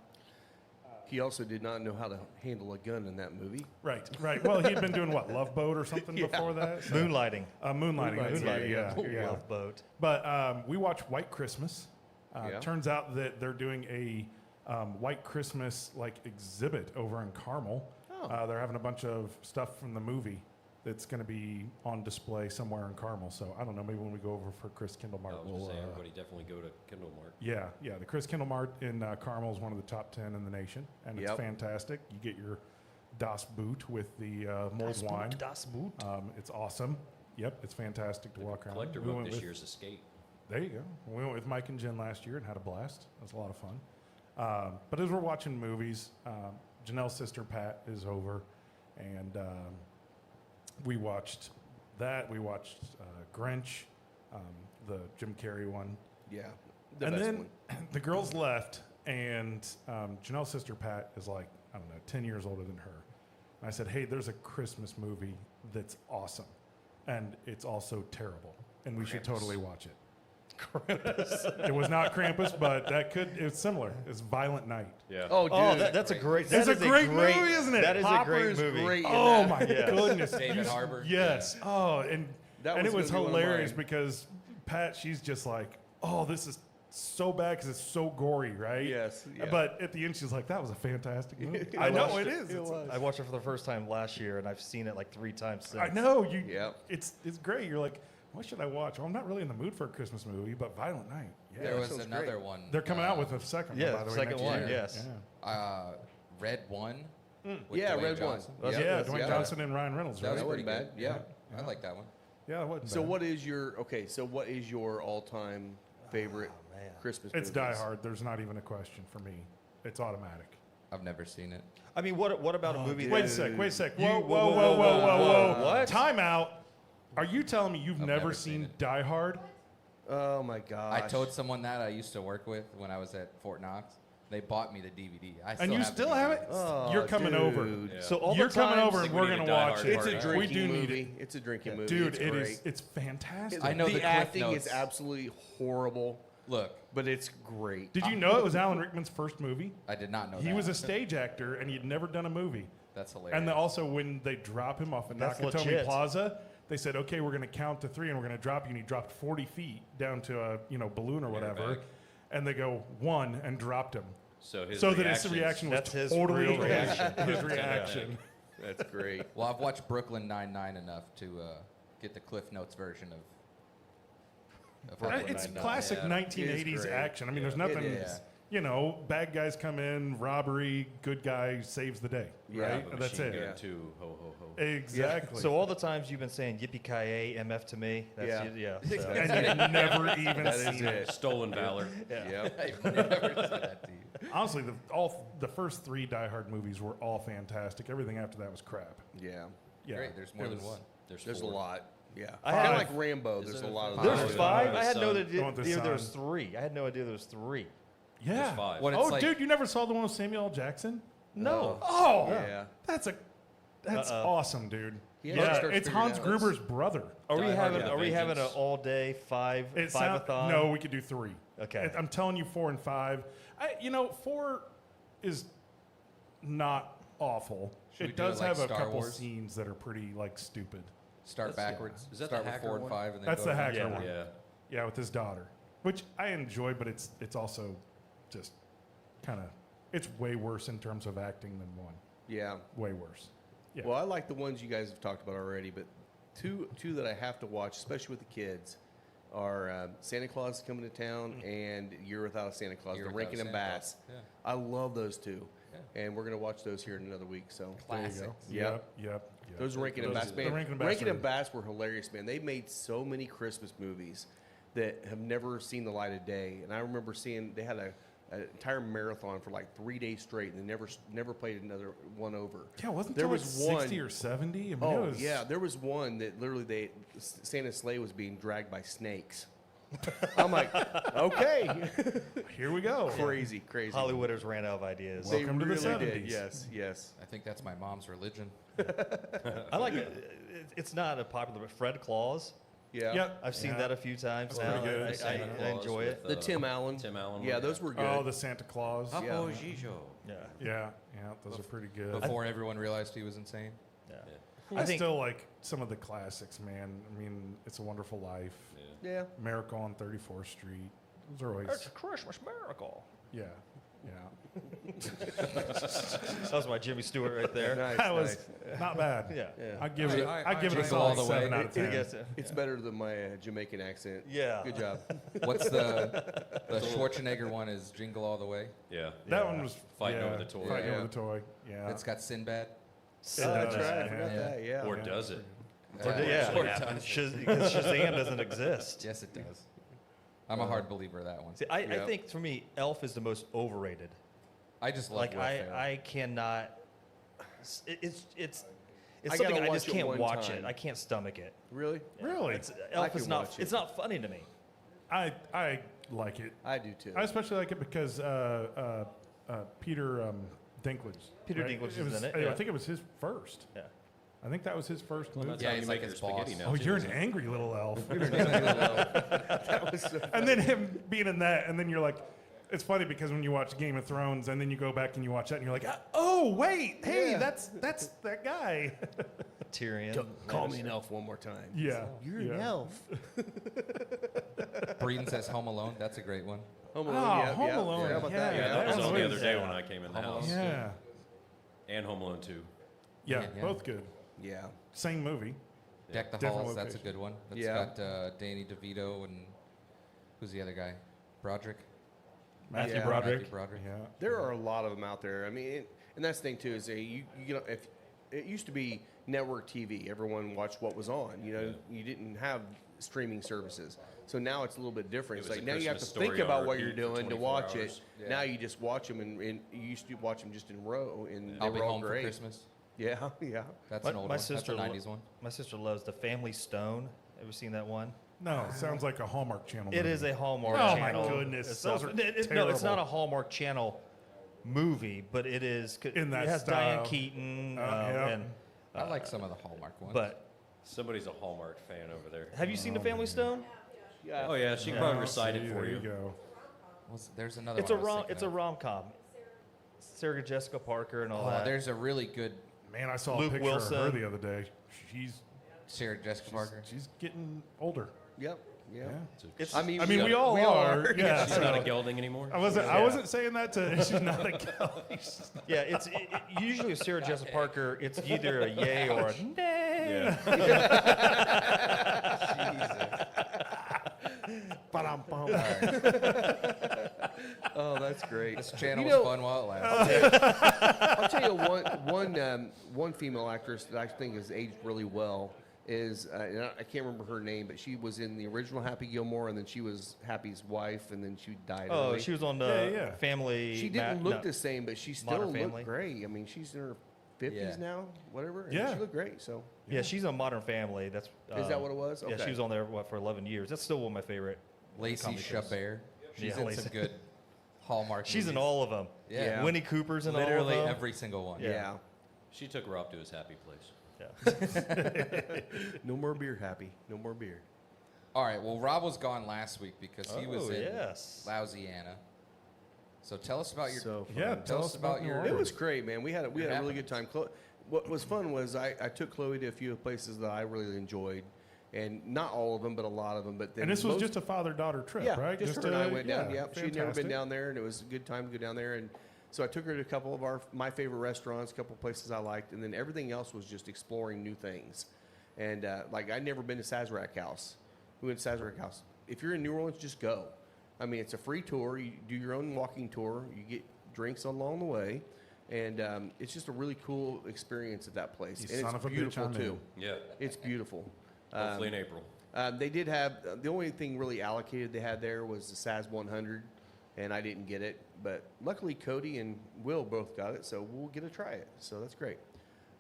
He also did not know how to handle a gun in that movie. Right. Well, he'd been doing what, Love Boat or something before that? So- Moonlighting. Moonlighting. that's it, Moonlighting. yeah. Love boat. But we watch White Christmas. Yeah. Turns out that they're doing a White Christmas like exhibit over in Carmel. Oh. They're having a bunch of stuff from the movie that's going to be on display somewhere in Carmel. So I don't know. Maybe when we go over for Chris Kindlemart, I was we'll. just saying, everybody definitely go to Kindle Mart. Yeah. The Chris Kindlemart in Carmel is one of the top 10 in the nation, and it's Yep. fantastic. You get your Das Boot with the mulled wine. Das Boot. It's awesome. Yep, it's fantastic to walk around. Collector We book went this with- year's Escape. There you go. We went with Mike and Jen last year and had a blast. It was a lot of fun. But as we're watching movies, Janelle's sister Pat is over, and we watched that. We watched Grinch, the Jim Carrey one. Yeah. The And best then one. the girls left, and Janelle's sister Pat is like, I don't know, 10 years older than her. And I said, hey, there's a Christmas movie that's awesome, and it's also terrible, and we should totally watch it. It was not Krampus, but it's similar. It's Violent Night. Yeah. Oh, dude. Oh, that's a great. It's that a is great movie, isn't it? That is Hopper a great is movie. great in Oh that. my goodness, David Harbour. Yes. Oh, and That it was was gonna be one of hilarious mine. because Pat, she's just like, oh, this is so bad because it's so gory, right? Yes, yeah. But at the end, she's like, that was a fantastic movie. I I know watched it it. is. It It's- was. I watched it for the first time last year, and I've seen it like 3 times since. I know you. Yep. It's great. You're like, what should I watch? Well, I'm not really in the mood for a Christmas movie, but Violent Night. Yeah. There was sounds another great. one. They're coming out with a second yeah, one, by the way. second next one, year. yes. Yeah. Red One. With Yeah, Dwayne Red Johnson. One. Yeah, that's- Dwayne Johnson and Ryan Reynolds, That right? was That pretty wasn't good. bad. Yeah. I like that one. Yeah, it wasn't So bad. what is your all-time favorite man. Christmas It's movies? Die Hard. There's not even a question for me. It's automatic. I've never seen it. I mean, what about a movie? Wait a that, sec. Wait a sec. You- Whoa, whoa, whoa, whoa, whoa. What? Time out. Are you telling me you've I've never never seen seen it. Die Hard? Oh my gosh. I told someone that I used to work with when I was at Fort Knox. They bought me the DVD. And you the still DVD. have it? Oh, You're coming over. dude. Yeah. So all You're the coming times- over I and think we're we need going a to Die watch Hard it. It's a part. drinking We do need movie. it. It's a drinking movie. Dude, it's it great. is. It's fantastic. I know the the cliff acting notes. is absolutely horrible, Look, but it's great. Did you know it was Alan Rickman's first movie? I did not know He that. was a stage actor and he'd never done a movie. That's hilarious. And then also when they drop him off of That's Nakatomi legit. Plaza, they said, okay, we're going to count to 3 and we're going to drop you. And he dropped 40 feet down to a balloon or whatever. Airbag. And they go 1 and dropped him. So his So that his reaction was That's his totally real reaction. his reaction. That's great. Well, I've watched Brooklyn Nine-Nine enough to get the Cliff Notes version of Brooklyn It's Nine-Nine. classic Yeah. 1980s It is great. action. I mean, there's It nothing, is. bad guys come in, robbery, good guy saves the day, Yeah. right? Have a That's machine it. gun too. Ho ho ho. Exactly. So all the times you've been saying yippee ki yay MF to me, that's Yeah. so- and you've never even That is seen it. it. Stolen valor. Yep. I've never said that to you. Honestly, the first 3 Die Hard movies were all fantastic. Everything after that was crap. Yeah. Yeah, Great, there's more it than was- one. There's a 4. lot. Yeah. I Kind of have- like Rambo. Is There's it a lot of There's those. 5. I had no Son. idea Going with the there was son. 3. I had no idea there was 3. Yeah. There's 5. When it's Oh, like, dude, you never saw the one with Samuel L. Jackson? No. Oh, Yeah. that's Uh-oh. awesome, dude. He Yeah, actually starts it's figuring Hans out- Gruber's brother. Are we Die Hard having with a Are we having an Vengeance. all day five It five-a-thon? sound- no, we could do 3. Okay. I'm telling you, 4 and 5. 4 is not awful. Should we It do it does like have a Star couple Wars? scenes that are pretty stupid. start backwards. Is that start the with hacker 4 and one? 5, and then That's go the to hacker Yeah. one. Yeah. Yeah, with his daughter, which I enjoy, but it's also just kind of it's way worse in terms of acting than 1. Yeah. Way worse. Yeah. Well, I like the ones you guys have talked about already, but two that I have to watch, especially with the kids, are Santa Claus is Coming to Town and Year Without a Santa Claus, Year the Without a Rankin and Santa Bass. Claus. I love those two, Yeah. and we're gonna watch those here in another week. So Classics. Yep. Yep. Those Rankin and Those- Bass, the man. Rankin and Bass Rankin are- and Bass were hilarious, man. They made so many Christmas movies that have never seen the light of day. And I remember seeing they had an entire marathon for like 3 days straight, and they never played another one over. Yeah, wasn't There there was was 60 one- or 70? I mean, it Oh was, yeah, there was one that literally Santa's sleigh was being dragged by snakes. I'm like, okay, Here we go. crazy. Hollywooders ran out of ideas. They Welcome to the really 70s. did. Yes. I think that's my mom's religion. I like it. It's not a popular, but Fred Claus. Yeah. Yep. I've seen Yeah. that a few times That's now. pretty good. I Santa I Claus enjoy with, it. The Tim Allen. Tim Allen. Yeah, those were good. Oh, the Santa Claus. Yeah. Apo Gijo. Yeah. Yeah, those are pretty good. Before everyone realized he was insane. Yeah. I I think still like some of the classics, man. I mean, It's a Wonderful Life, Yeah. Miracle on 34th Street. Those are always, it's a Christmas miracle. yeah. Yeah. That was my Jimmy Stewart right there. Nice, That was nice. not bad. Yeah. I'd give it. I I'd give it a jingle all solid the way. 7 out of 10. Yes, It's better than my Jamaican accent. Yeah. Good job. What's the Schwarzenegger one? Is Jingle All the Way? Yeah. That one was Fighting over the toy. Fighting Yeah. over the toy. Yeah. It's got Sinbad. That's right. I does, forgot yeah. that. Yeah. Or does it? Because Shazam doesn't exist. Yes, it does. I'm a hard believer of that one. See, I Yep. think for me, Elf is the most overrated. I just love Like Will Ferrell. I cannot. It's I something gotta I just watch it can't one watch time. it. I can't stomach it. Really? Really? Elf can is not. watch it. It's not funny to me. I like it. I do too. I especially like it because Peter Dinklage. Peter right? Dinklage It is was- in it, I yeah. think it was his first. Yeah. I think that was his first movie. That's Yeah, how he's you like make his your spaghetti boss. now. Oh, too, you're an isn't it? angry little elf. That was so And then him being in that, and then you're like, it's funny because when you watch Game of Thrones, and then you go back and you watch that, and you're like, oh wait, hey, Yeah. that's that guy. Tyrion. Call me an elf one more time. Yeah, You're an elf. Breeden says Home Alone. That's a great one. Home Oh, Alone. Yeah, Home yeah. Alone, How about yeah, that? Yeah, that that was was on the good. other day when I came in the Home house. Yeah, And Home Alone 2. yeah, Yeah. both good. Yeah. Same movie. Deck the Different Halls. That's a location. good one. That's Yeah. got Danny DeVito and who's the other guy? Broderick. Matthew Yeah. Broderick. Matthew Broderick. Yeah. There are a lot of them out there. I mean, and that's the thing too is you know if it used to be network TV, everyone watched what was on. You know, you didn't have streaming services, so now it's a little bit different. It It's was like a now you have to Christmas think story about on what you're repeat for doing to 24 watch it. hours. Yeah. Now you just watch them, and you used to watch them just in row, and they I'll be were all home for great. Christmas. Yeah, yeah. That's My- an old my one. sister That's a lo- 90s one. My sister loves the Family Stone. Ever seen that one? No, sounds like a Hallmark Channel. It movie. is a Hallmark Oh, my Channel. goodness. itself. Those are No, it's not terrible. a Hallmark Channel movie, but it is. In that it has Diane style. Keaton, yeah. and I like some of the Hallmark ones. but Somebody's a Hallmark fan over there. have you seen the Family Stone? Yeah. Oh, yeah, she Yeah, probably recited see, for there you. go. There's another It's one. a I was rom. thinking It's a of. rom com. Sarah Jessica Parker and all Oh, that. there's a really good Man, I saw Luke a picture of her Wilson. the other day. She's Sarah Jessica Parker. she's getting older. Yep. Yeah. Yeah. It's, I mean, I mean, we all are. Yeah. She's not a gelding anymore. I wasn't saying that to. She's not a girl. yeah. It's usually with Sarah Jessica Parker. It's either a yay or a nay. Yeah. Ba-dum-bum. Oh, that's great. This channel You know- was fun while it lasted. I'll tell you one female actress that I think has aged really well is and I can't remember her name, but she was in the original Happy Gilmore, and then she was Happy's wife, and then she died. Oh, early. she was on the Yeah, yeah. Family. She didn't look no. the same, but she still Modern looked Family. great. I mean, she's in her 50s Yeah. now, whatever. And Yeah. she looked great. So Yeah, she's on Modern Family. That's is that what it was? Yeah, Okay. she was on there for 11 years. That's still one of my favorite. Lacey comedy shows. Chabert. She's Yeah, in Lacey. some good Hallmark She's in movies. all of them. Yeah. Yeah. Winnie Cooper's in Literally all of them. every single one. Yeah. She took Rob to his happy place. Yeah. No more beer, Happy. No more beer. All right. Well, Rob was gone last week because he was Oh, in yes. Louisiana. So tell us about your. So fun. Yeah, Tell us about New your- It Orleans. was great, man. We had a really happened. good time. What was fun was I took Chloe to a few places that I really enjoyed, and not all of them, but a lot of them. But then And this was most- just a father-daughter trip, yeah, right? just her and I went down. yeah, Yep, she'd never been fantastic. down there, and it was a good time to go down there. And so I took her to a couple of my favorite restaurants, a couple of places I liked, and then everything else was just exploring new things. And like I'd never been to Sazerac House. We went to Sazerac House. If you're in New Orleans, just go. I mean, it's a free tour. You do your own walking tour. You get drinks along the way. And it's just a really cool experience at that place. You and son it's of a bitch, beautiful I'm in. too. Yeah. It's beautiful. Hopefully in April. They did have the only thing really allocated they had there was the SAS 100, and I didn't get it. But luckily, Cody and Will both got it, so we'll get to try it. So that's great.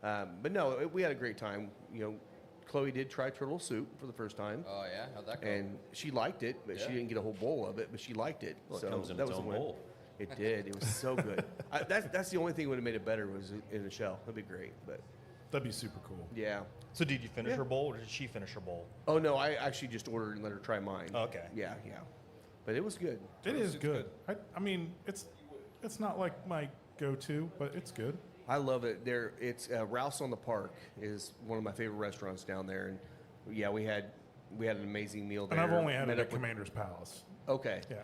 But no, we had a great time. You know, Chloe did try turtle soup for the first time, Oh yeah. How'd that go? and she liked it, but she Yeah. didn't get a whole bowl of it. But she liked it. Well, it so comes in that its was a own win. bowl. It did. It was so good. That's the only thing that would have made it better was in a shell. That'd be great. But That'd be super cool. yeah. So did you finish Yeah. her bowl, or did she finish her bowl? Oh no, I actually just ordered and let her try mine. Okay. Yeah, yeah. But it was good. It is good. I mean, it's not like my go-to, but it's good. I love it. It's Rouse on the Park is one of my favorite restaurants down there, and yeah, we had an amazing meal there. And I've only had Met it at up with- Commander's Palace. Okay. Yeah.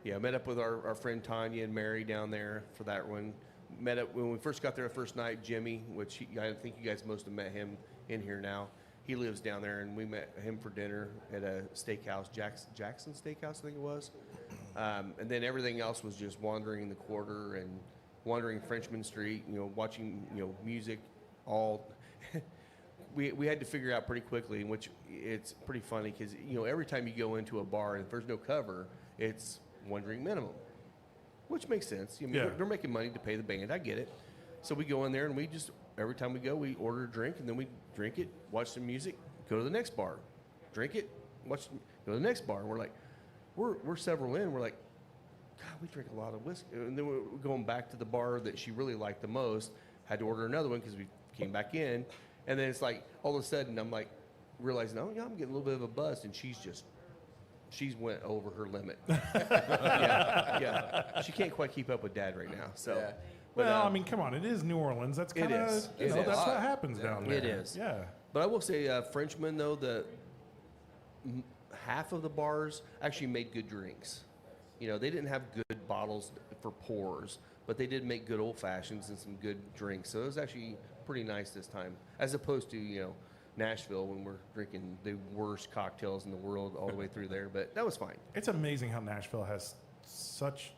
Yeah, met up with our friend Tanya and Mary down there for that one. Met up when we first got there the first night, Jimmy, which I think you guys most have met him in here now. He lives down there, and we met him for dinner at a steakhouse, Jackson Steakhouse, I think it was. And then everything else was just wandering the quarter and wandering Frenchman Street, watching, music, all. We had to figure out pretty quickly, which it's pretty funny because, every time you go into a bar and if there's no cover, it's one drink minimum, which makes sense. They're making money to pay the band. I get it. So we go in there and we just, every time we go, we order a drink and then we drink it, watch some music, go to the next bar, drink it, go to the next bar. And we're like, we're several in. We're like, God, we drink a lot of whiskey. And then we're going back to the bar that she really liked the most, had to order another one because we came back in. And then it's like, all of a sudden, I'm like, realizing, I'm getting a little bit of a buzz, and she's went over her limit. yeah. She can't quite keep up with Dad right now. So, Yeah. but, Well, I mean, come on. It is New Orleans. That's kind of, is. It is. that's what happens down there. It is. Yeah. but I will say, Frenchman though, half of the bars actually made good drinks. They didn't have good bottles for pours, but they did make good old fashions and some good drinks. So it was actually pretty nice this time, as opposed to Nashville when we're drinking the worst cocktails in the world all the way through there. But that was fine. It's amazing how Nashville has such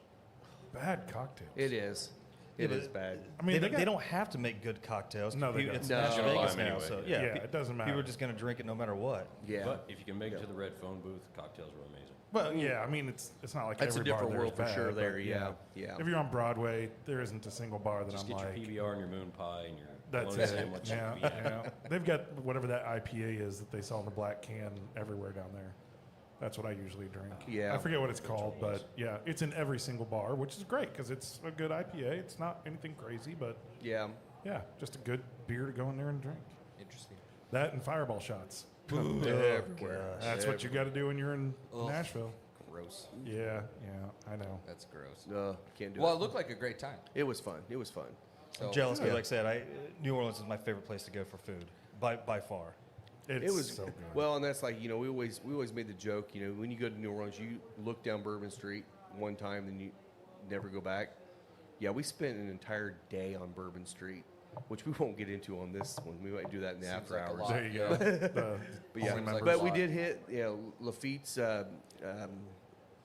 bad cocktails. It is. It is bad. I mean, they don't have to make good cocktails. No, they It's don't. No. Las You gotta buy Vegas 'em now, anyway. so Yeah, yeah, it doesn't matter. People are just going to drink it no matter what. Yeah. But if you can make it to the red phone booth, cocktails were amazing. Well, yeah, I mean, it's not like That's a every bar different there world is for bad, sure but there, yeah. If you're on Broadway, there isn't a single bar that Just I'm get like, your PBR and your moon pie and your that's bologna it. sandwich. Yeah, Yeah. yeah. They've got whatever that IPA is that they sell in the black can everywhere down there. That's what I usually drink. Yeah. I forget what it's called, but yeah, it's in every single bar, which is great because it's a good IPA. It's not anything crazy, but Yeah. yeah, just a good beer to go in there and drink. Interesting. That and fireball shots. Everywhere. That's what you got to do when you're in Nashville. Gross. Yeah, I know. That's gross. Can't do Well, it. it looked like a great time. It was fun. So, I'm jealous, 'cause Yeah. like I said, New Orleans is my favorite place to go for food, by far. It's It was so good. well, and that's like we always made the joke. When you go to New Orleans, you look down Bourbon Street one time, then you never go back. Yeah, we spent an entire day on Bourbon Street, which we won't get into on this one. We might do that in the Seems after like a hours. lot. There you go. But yeah, Seems like a but we lot. did hit Lafitte's.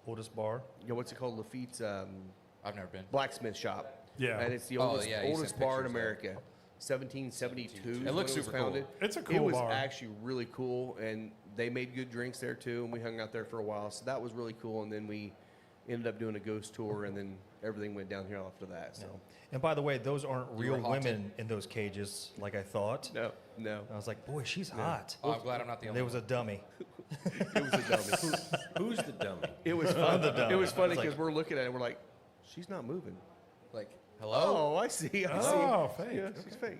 Oldest bar. What's it called? Lafitte's I've never been. blacksmith shop. Yeah. and it's the Oh, oldest, yeah, you oldest sent bar in pictures of it. America. 1772. is It when looks was super cool. founded. It's a It cool was bar. actually really cool, and they made good drinks there too. And we hung out there for a while, so that was really cool. And then we ended up doing a ghost tour, and then everything went downhill after that. So And by the way, those aren't You real were haunted. women in those cages like I thought. no, I was like, boy, she's hot. Oh, I'm glad I'm not the And only there was a dummy. it was a dummy. Who's the dummy? It was fun. dummy. It was funny It's like- because we're looking at it, and we're like, she's not moving. Like, hello? Oh, I see. Oh, fake. Yeah, she's fake.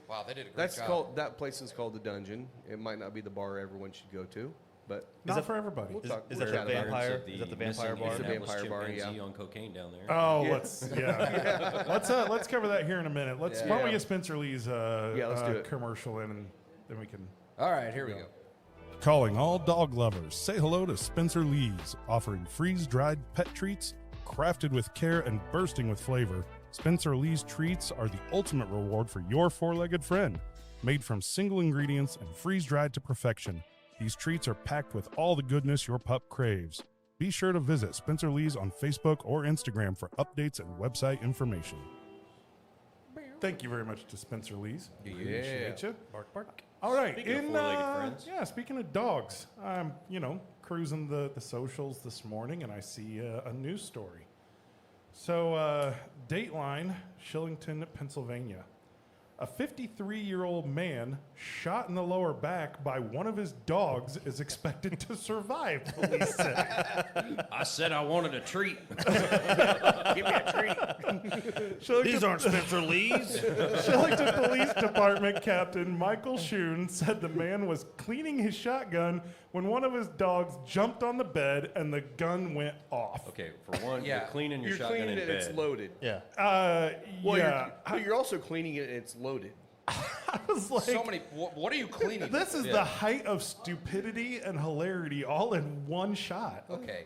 Wow, they did a great That's job. called. That place is called the Dungeon. It might not be the bar everyone should go to, but Not that- for everybody. we'll Is- talk. is we'll that chat the about it. vampire? Of Is that the vampire missing bar? It's the Indianapolis vampire bar, chimpanzee yeah. on cocaine down there. Oh, Yeah. let's cover that here in a minute. Why don't we Yeah. get Spencer Lee's let's do it. commercial in, and then we can. All right, here we go. Calling all dog lovers, say hello to Spencer Lee's, offering freeze-dried pet treats, crafted with care and bursting with flavor. Spencer Lee's treats are the ultimate reward for your four-legged friend. Made from single ingredients and freeze-dried to perfection, these treats are packed with all the goodness your pup craves. Be sure to visit Spencer Lee's on Facebook or Instagram for updates and website information. Thank you very much to Spencer Lee's. Appreciate you. Bark, bark. All right. Speaking of four-legged friends. Yeah, speaking of dogs, I'm, cruising the socials this morning and I see a news story. So, Dateline, Shillington, Pennsylvania. A 53-year-old man shot in the lower back by one of his dogs is expected to survive, police said. I said I wanted a treat. Give me a treat. These aren't Spencer Lee's. Shillington Police Department Captain Michael Schoon said the man was cleaning his shotgun when one of his dogs jumped on the bed and the gun went off. Okay, for one, Yeah. you're cleaning your You're shotgun cleaning in it. bed. It's loaded. Yeah. Well, yeah. you're also cleaning it. And it's loaded. I was like, So many. What are you cleaning? this is the height of stupidity and hilarity all in one shot. Okay.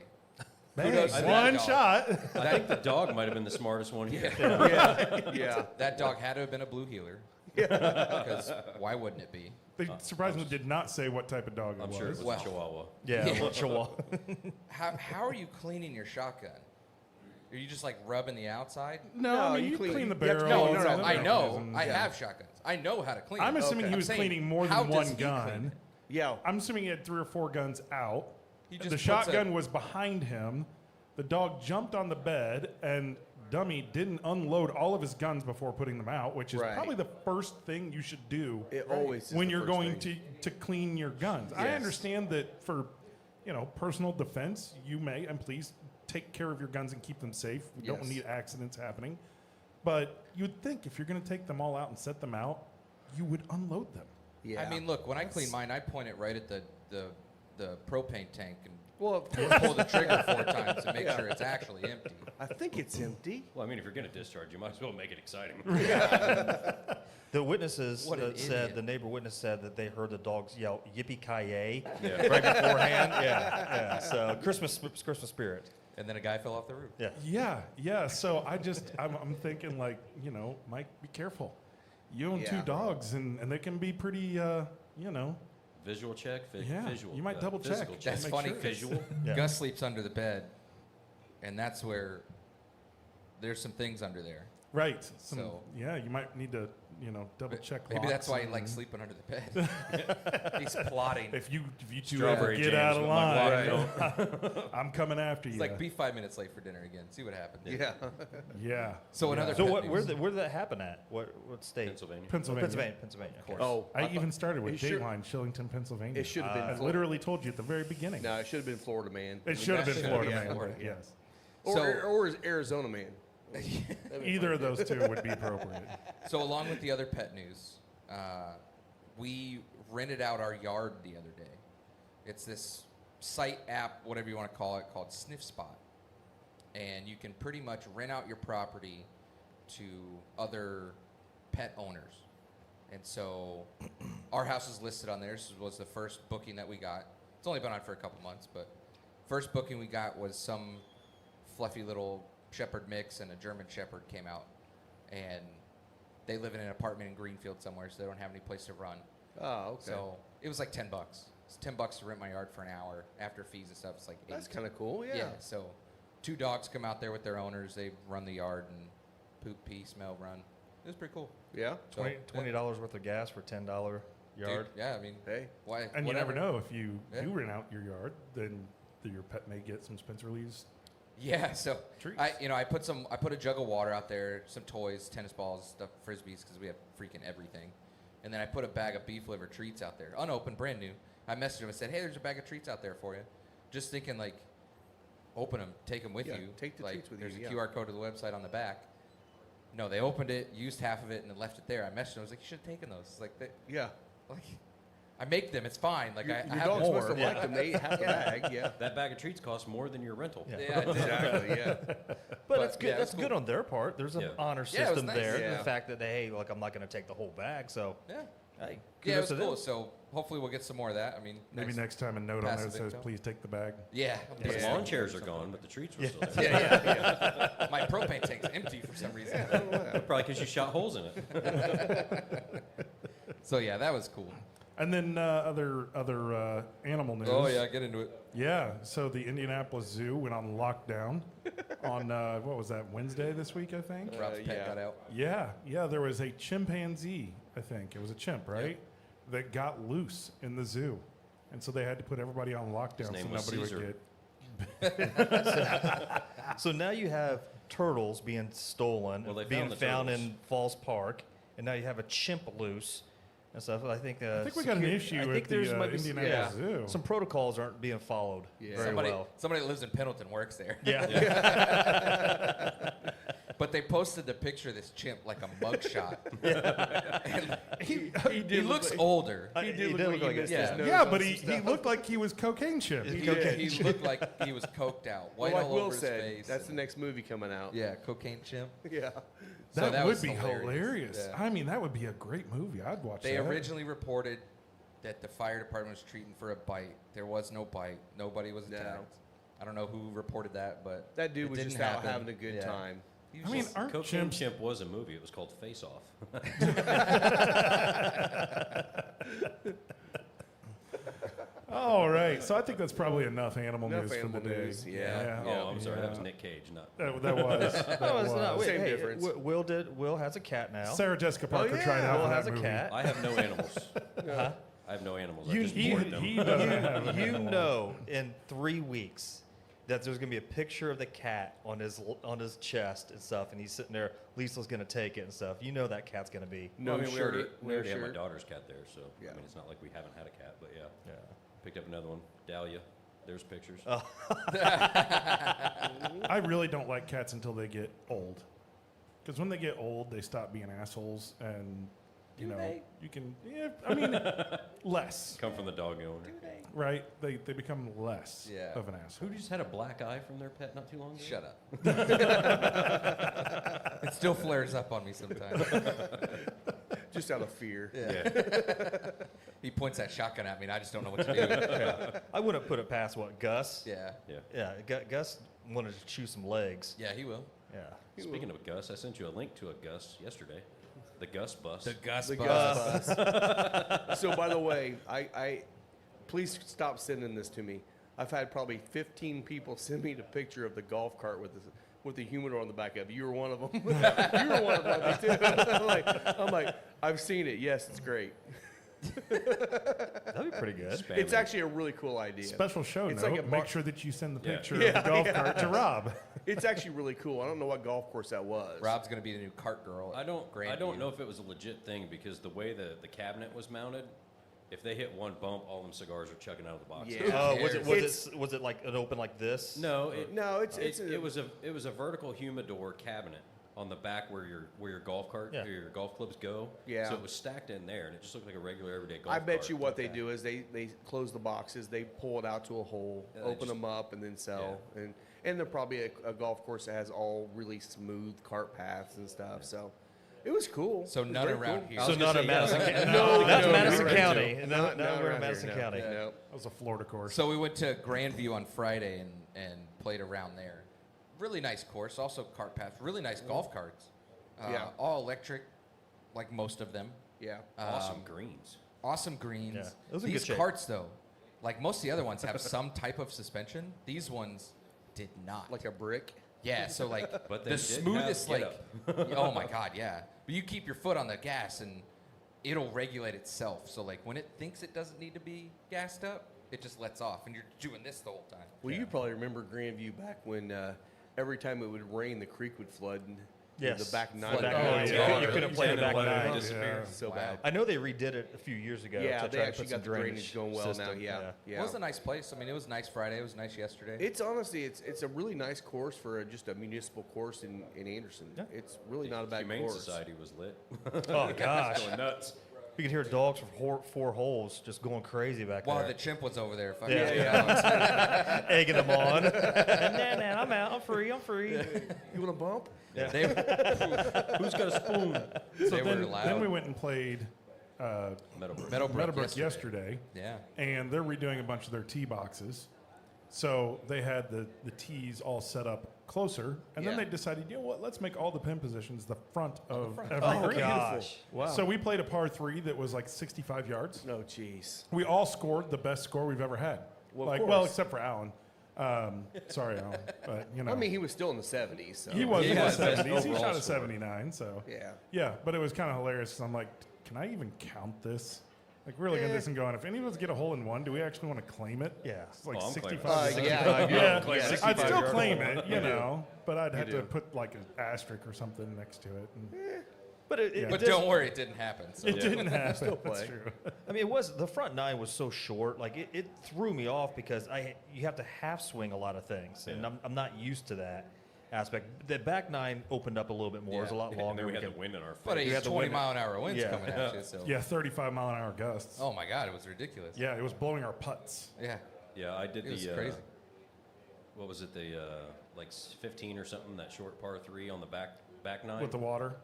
Kudos to that One dog. shot. I think the dog might have been the smartest one here. Yeah. That dog had to have been a blue heeler. Because why wouldn't it be? They surprisingly did not say what type of dog I'm it sure it was. was Well. a Chihuahua. Yeah, Yeah. well, Chihuahua. How are you cleaning your shotgun? Are you just like rubbing the outside? No, I mean, you clean the you have to- barrel. No, you no, set no. the I know. mechanisms. I have shotguns. I know how to clean. I'm it. assuming he I'm was saying, cleaning more how than does one he gun. clean? Yeah. I'm assuming he had 3 or 4 guns out. He just The puts shotgun a- was behind him. The dog jumped on the bed, and Dummy didn't unload all of his guns before putting them out, which is Right. probably the first thing you should do It always is when the you're first going thing. to clean your guns. I Yes. understand that for personal defense, you may, and please take care of your guns and keep them safe. We don't Yes. need accidents happening. But you'd think if you're going to take them all out and set them out, you would unload them. Yeah. I mean, look, when I clean mine, I point it right at the propane tank and well, pull the trigger 4 times to make sure it's actually empty. I think it's empty. Well, I mean, if you're going to discharge, you might as well make it exciting. The witnesses What an said, idiot. the neighbor witness said that they heard the dogs yell "yippee-ki-yay" Yeah. right beforehand. Yeah. So Christmas spirit. And then a guy fell off the roof. Yeah. Yeah. So I'm thinking like, Mike, be careful. You own 2 Yeah. dogs, and they can be pretty, Visual check, Yeah, visual. you might double check. physical That's Make funny sure. 'cause Visual. Yeah. Gus sleeps under the bed, and that's where there's some things under there. right. So- Yeah, you might need to, double check. Maybe that's why he locks likes and- sleeping under the bed. He's plotting. If you two ever Strawberry get jams out of with my line, I'm coming after you. He's like, be 5 minutes late for dinner again. See what happens. Yeah. Yeah. So another So pet where news. did that happen at? What state? Pennsylvania. Pennsylvania. Pennsylvania. Of course. Oh, I even started with it should- Dateline, Shillington, Pennsylvania. It should have been. I Florida. literally told you at the very beginning. No, it should have been Florida man. It should have been should Florida, be man. Florida. but Yes. Or Arizona man. Either of those 2 would be appropriate. So along with the other pet news, we rented out our yard the other day. It's this site app, whatever you want to call it, called Sniff Spot. And you can pretty much rent out your property to other pet owners. And so our house is listed on there. This was the first booking that we got. It's only been on for a couple months, but first booking we got was some fluffy little shepherd mix and a German shepherd came out. And they live in an apartment in Greenfield somewhere, so they don't have any place to run. Oh, okay. So it was like $10. It's $10 to rent my yard for an hour. After fees and stuff, it's like That's 82. kind of cool. Yeah. So 2 dogs come out there with their owners. They run the yard and poop, pee, smell, run. It was pretty cool. Yeah. So, $20 worth of gas for $10 yard. Dude, yeah, I mean, Hey. why? And whatever. you never know if you Yeah. do rent out your yard, then your pet may get some Spencer Lee's. Yeah, so Treats. I put a jug of water out there, some toys, tennis balls, stuff, frisbees, because we have freaking everything. And then I put a bag of beef liver treats out there, unopened, brand new. I messaged him and said, "Hey, there's a bag of treats out there for you." Just thinking, like, open them, take them with Yeah, you. take the like, treats with there's you, a yeah. QR code to the website on the back. No, they opened it, used half of it, and then left it there. I messaged him. I was like, "You should have taken those." It's like, Yeah. like, I make them. It's fine. Like, I Your have dog's more. supposed to like them. They eat half the bag. Yeah. That bag of treats costs more than your rental. Yeah. Yeah, I did. Exactly. Yeah. But that's good. yeah, That's it's good on their part. There's an Yeah. honor Yeah, it was system nice. there. Yeah. The fact that hey, look, I'm not going to take the whole bag. So Yeah. hey, Yeah, it kudos was to cool. them. So hopefully we'll get some more of that. I mean, Maybe nice. next time a note on there that Passive says, income. "Please take the bag." Yeah. The Yeah. lawn chairs are gone, but the treats were still there. Yeah. My propane tank's empty for some reason. Probably because you shot holes in it. So yeah, that was cool. And then other animal news. Oh yeah, get into it. Yeah. So the Indianapolis Zoo went on lockdown on what was that, Wednesday this week, I think. Rob's pet yeah. got out. Yeah. There was a chimpanzee, I think it was a chimp, right, that got loose in the zoo, and so they had to put everybody on lockdown name so was nobody Caesar. would get. So now you have turtles being stolen, Well, they being found the found turtles. in Falls Park, and now you have a chimp loose and stuff. I think. I think we got an issue I at think the there's might be Indianapolis Zoo. some protocols aren't being followed Yeah. very Somebody, well. somebody that lives in Pendleton works there. Yeah. But they posted the picture of this chimp like a mugshot. And he looks older. He did look like he missed Yeah. his nose Yeah, on but some he stuff. looked like he was cocaine chimp. He looked like he was coked out, Well, white like all Will over his said, face. that's the next movie coming out. Yeah, cocaine chimp. Yeah. So That, that would was be hilarious. hilarious. Yeah. I mean, that would be a great movie. I'd watch They that. originally reported that the fire department was treating for a bite. There was no bite. Nobody was No. attacked. I don't know who reported that, but That dude it was didn't just out happen. having a good Yeah. time. He was I mean, just- aren't Cocaine chimps? Chimp was a movie. It was called Face Off. All right. So I think that's probably enough animal Enough news animal for the day. news, yeah. Oh, I'm sorry. That was Yeah. Nick Cage, not. That was. That No, it's was. not. Wait, Same hey, difference. Will has a cat now. Sarah Jessica Parker yeah. tried out Will for has that a movie. cat. I have no animals. Huh? I have no animals. You, I just he, boarded them. he doesn't have an You animal. know, in 3 weeks, that there's gonna be a picture of the cat on his chest and stuff, and he's sitting there. Lisa's gonna take it and stuff. You know that cat's gonna be. No Well, I mean, shirt. we No already have my shirt. daughter's cat there, so Yeah. I mean, it's not like we haven't had a cat, but yeah. Yeah. Picked up another one, Dahlia. There's pictures. I really don't like cats until they get old. Because when they get old, they stop being assholes, and you know you can. Yeah, I mean, less. Come from the dog owner. Right? They become less Yeah. of an asshole. Who just had a black eye from their pet not too long ago? Shut up. It still flares up on me sometimes. Just out of fear. Yeah. He points that shotgun at me, and I just don't know what to do. I wouldn't put it past Gus. Yeah. Yeah. Yeah, Gus wanted to chew some legs. Yeah, he will. Yeah. Speaking of Gus, I sent you a link to a Gus yesterday. The Gus bus. The Gus The bus. Gus bus. So, by the way, I please stop sending this to me. I've had probably 15 people send me the picture of the golf cart with the humidor on the back of it. You were one of them. You were one of them too. I'm like, I've seen it. Yes, it's great. That'd be pretty good. Spam It's it. actually a really cool idea. Special show It's note. like a Make bar- sure that you send the Yeah. picture Yeah, of the golf cart to Rob. It's actually really cool. I don't know what golf course that was. Rob's going to be the new cart girl. At I don't Grandview. know if it was a legit thing because the way the cabinet was mounted, if they hit one bump, all them cigars are chugging out of the box. Yeah. Oh, cares? was it like an open like this? No, it was a vertical humidor cabinet on the back where your golf cart Yeah. or your golf clubs go. Yeah. So it was stacked in there, and it just looked like a regular everyday golf I cart. bet you what they do is they close the boxes, they pull it out to a hole, Yeah, they open just- them up, and then sell. And they're probably a golf course that has all really smooth cart paths and stuff. So it was cool. So It was none very around cool. here. I So was gonna not in say, yeah. Madison County. No, That's no, Madison you're right, County. Joe. And Not now we're in around Madison here, no. County. No. That was a Florida course. So we went to Grandview on Friday and played around there. Really nice course, also cart path. Really nice golf carts. Yeah. All electric, like most of them. Yeah. Awesome greens. Awesome greens. Yeah, it was in These good shape. carts, though, like most of the other ones, have some type of suspension. These ones did not. Like a brick. Yeah, so like But they the did smoothest, have like, oh my God, yeah. But you keep your foot on the gas and it'll regulate itself. So like when it thinks it doesn't need to be gassed up, it just lets off, and you're doing this the whole time. Well, you probably remember Grandview back when every time it would rain, the creek would flood. And Yes. The back nine. Flood would back go nine. down. Yeah, you couldn't play the back nine. Disappear. So Wow. bad. I know they redid it a few years ago. Yeah, to they try to actually put some got the drainage going well system. now. Yeah. It was a nice place. I mean, it was nice Friday. It was nice yesterday. It's honestly, it's a really nice course for just a municipal course in Anderson. Yeah. It's really not a bad Humane course. Society was lit. Oh gosh, Going nuts. you could hear dogs from four holes just going crazy back While there. the chimp was over there, fucking Yeah, Egging them on. nah, I'm out. I'm free. You want a bump? they, Who's got a spoon? they were then loud. we went and played Meadowbrook. Meadowbrook yesterday, Yeah. and they're redoing a bunch of their tee boxes. So they had the tees all set up closer, and then Yeah. they decided, you know what, let's make all the pin positions the front of every Oh green. gosh. Wow. So we played a par 3 that was like 65 yards. No, jeez. We all scored the best score we've ever had. Well, of well, course. except for Alan. Sorry, Alan, but you know. I mean, he was still in the 70s. So. he was He in the had the best 70s. He overall shot a score. 79, so. Yeah. Yeah, but it was kind of hilarious because I'm like, can I even count this? Like, we're looking at this and going, if any of us get a hole in one, do we actually want to claim it? Yeah. It's like Oh, I'm 65. claiming it. Yeah. Yeah, I'd still 65 claim yard it, you know, but I'd have do. to put like an asterisk or something next to it. And But it, Yeah. But does- don't worry, it didn't happen. So. it didn't happen. Still That's play. true. I mean, it was the front nine was so short. Like it threw me off because you have to half swing a lot of things, and Yeah. I'm not used to that aspect. The back nine opened up a little bit more. It was a Yeah. lot And longer. then we We had could- the wind in our face. But You it's had to 20 win it. mile an hour winds Yeah. coming at you. So. Yeah, 35-mile-an-hour gusts. Oh my God, it was ridiculous. Yeah, it was blowing our putts. Yeah. Yeah, I did It was the. crazy. What was it? The like 15 or something. That short par 3 on the back nine. With the water.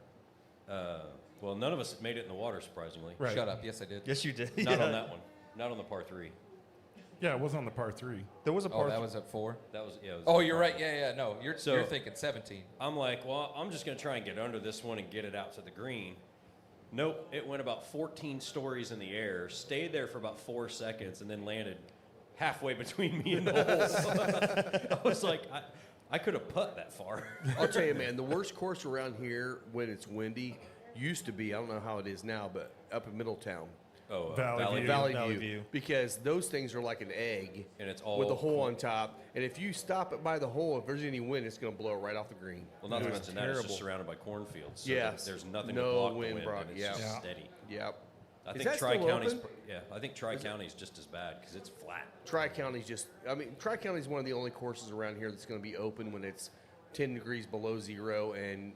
Well, none of us made it in the water, surprisingly. Right. Shut up. Yes, I did. Yes, you did. Not Yeah. on that one. Not on the par 3. Yeah, it was on the par 3. There was a Oh, part. that was at 4? That was, yeah. It was Oh, you're right. Yeah. No, you're So- thinking 17. I'm like, well, I'm just going to try and get under this one and get it out to the green. Nope, it went about 14 stories in the air, stayed there for about 4 seconds, and then landed halfway between me and the hole. I was like, I could have putt that far. I'll tell you, man, the worst course around here when it's windy used to be, I don't know how it is now, but up in Middletown. Oh, Valley View. Valley Valley View. View. Because those things are like an egg And it's all with a hole on top. And if you stop it by the hole, if there's any wind, it's going to blow it right off the green. Well, not to It's mention that it's terrible. just surrounded by cornfields. So Yes. there's nothing No to block wind the wind, block, and it's yeah. just Yeah. steady. Yep. I Is think that Tri still County's, open? I think Tri County's just as bad because it's flat. Tri-County's just, Tri-County's one of the only courses around here that's going to be open when it's 10 degrees below zero and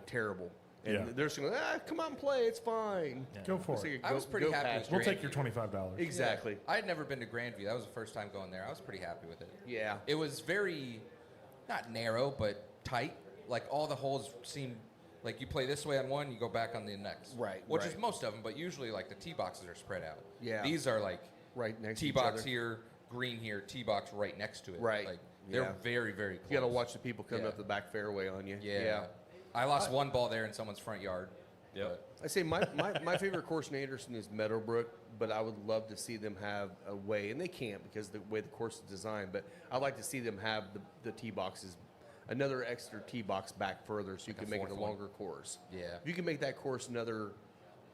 terrible. And Yeah. they're just going, come on and play, it's fine. Go for It's it. like a I was pretty happy past with We'll it. take your $25. Exactly. I had never been to Grandview. That was the first time going there. I was pretty happy with it. Yeah. It was very, not narrow, but tight. Like all the holes seemed like you play this way on one, you go back on the next. Right, Which right. is most of them, but usually like the tee boxes are spread out. Yeah. These are like Right next to tee each box other. here, green here, tee box right next to it. Right. Like they're Yeah. very, very close. You got to watch the people coming Yeah. up the back fairway on you. Yeah. I lost one ball there in someone's front yard. Yep. I say my favorite course in Anderson is Meadowbrook, but I would love to see them have a way, and they can't because the way the course is designed, but I'd like to see them have the tee boxes, another extra tee box back further so you Like a can make it a fourth one. longer course. Yeah. If you can make that course another,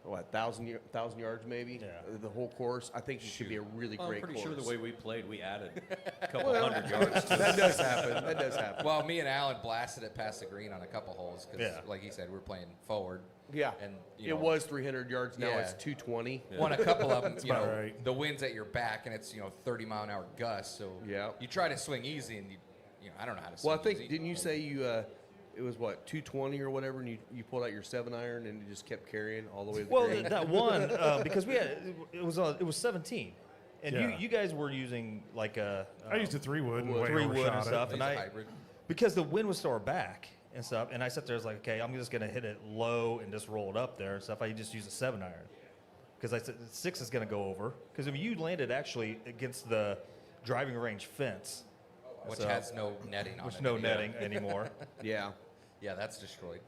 1,000 yards maybe, Yeah. the whole course, I think it should be a really Well, I'm great pretty course. sure the way we played, we added a couple hundred yards to it. that does happen. That does happen. Well, me and Alan blasted it past the green on a couple holes because, Yeah. like he said, we're playing forward. Yeah. And It was 300 yards. Now Yeah. it's 220. Won a couple of them, about right. the wind's at your back and it's 30-mile-an-hour gusts. So Yeah. you try to swing easy and I don't know how to swing Well, I think easy. didn't you say you it was what 220 or whatever, and you pulled out your 7-iron and you just kept carrying all the way to the Well, green? that one because we had it was 17, and Yeah. you guys were using like a I used a 3-wood and way 3-wood overshot and it. stuff, He's and a I hybrid. because the wind was to our back and stuff, and I sat there I was like, okay, I'm just gonna hit it low and just roll it up there and stuff. I just use a 7-iron because I said 6 is gonna go over because if you landed actually against the driving range fence, Which so- has no netting on which it. no netting anymore. Yeah. Yeah, that's destroyed.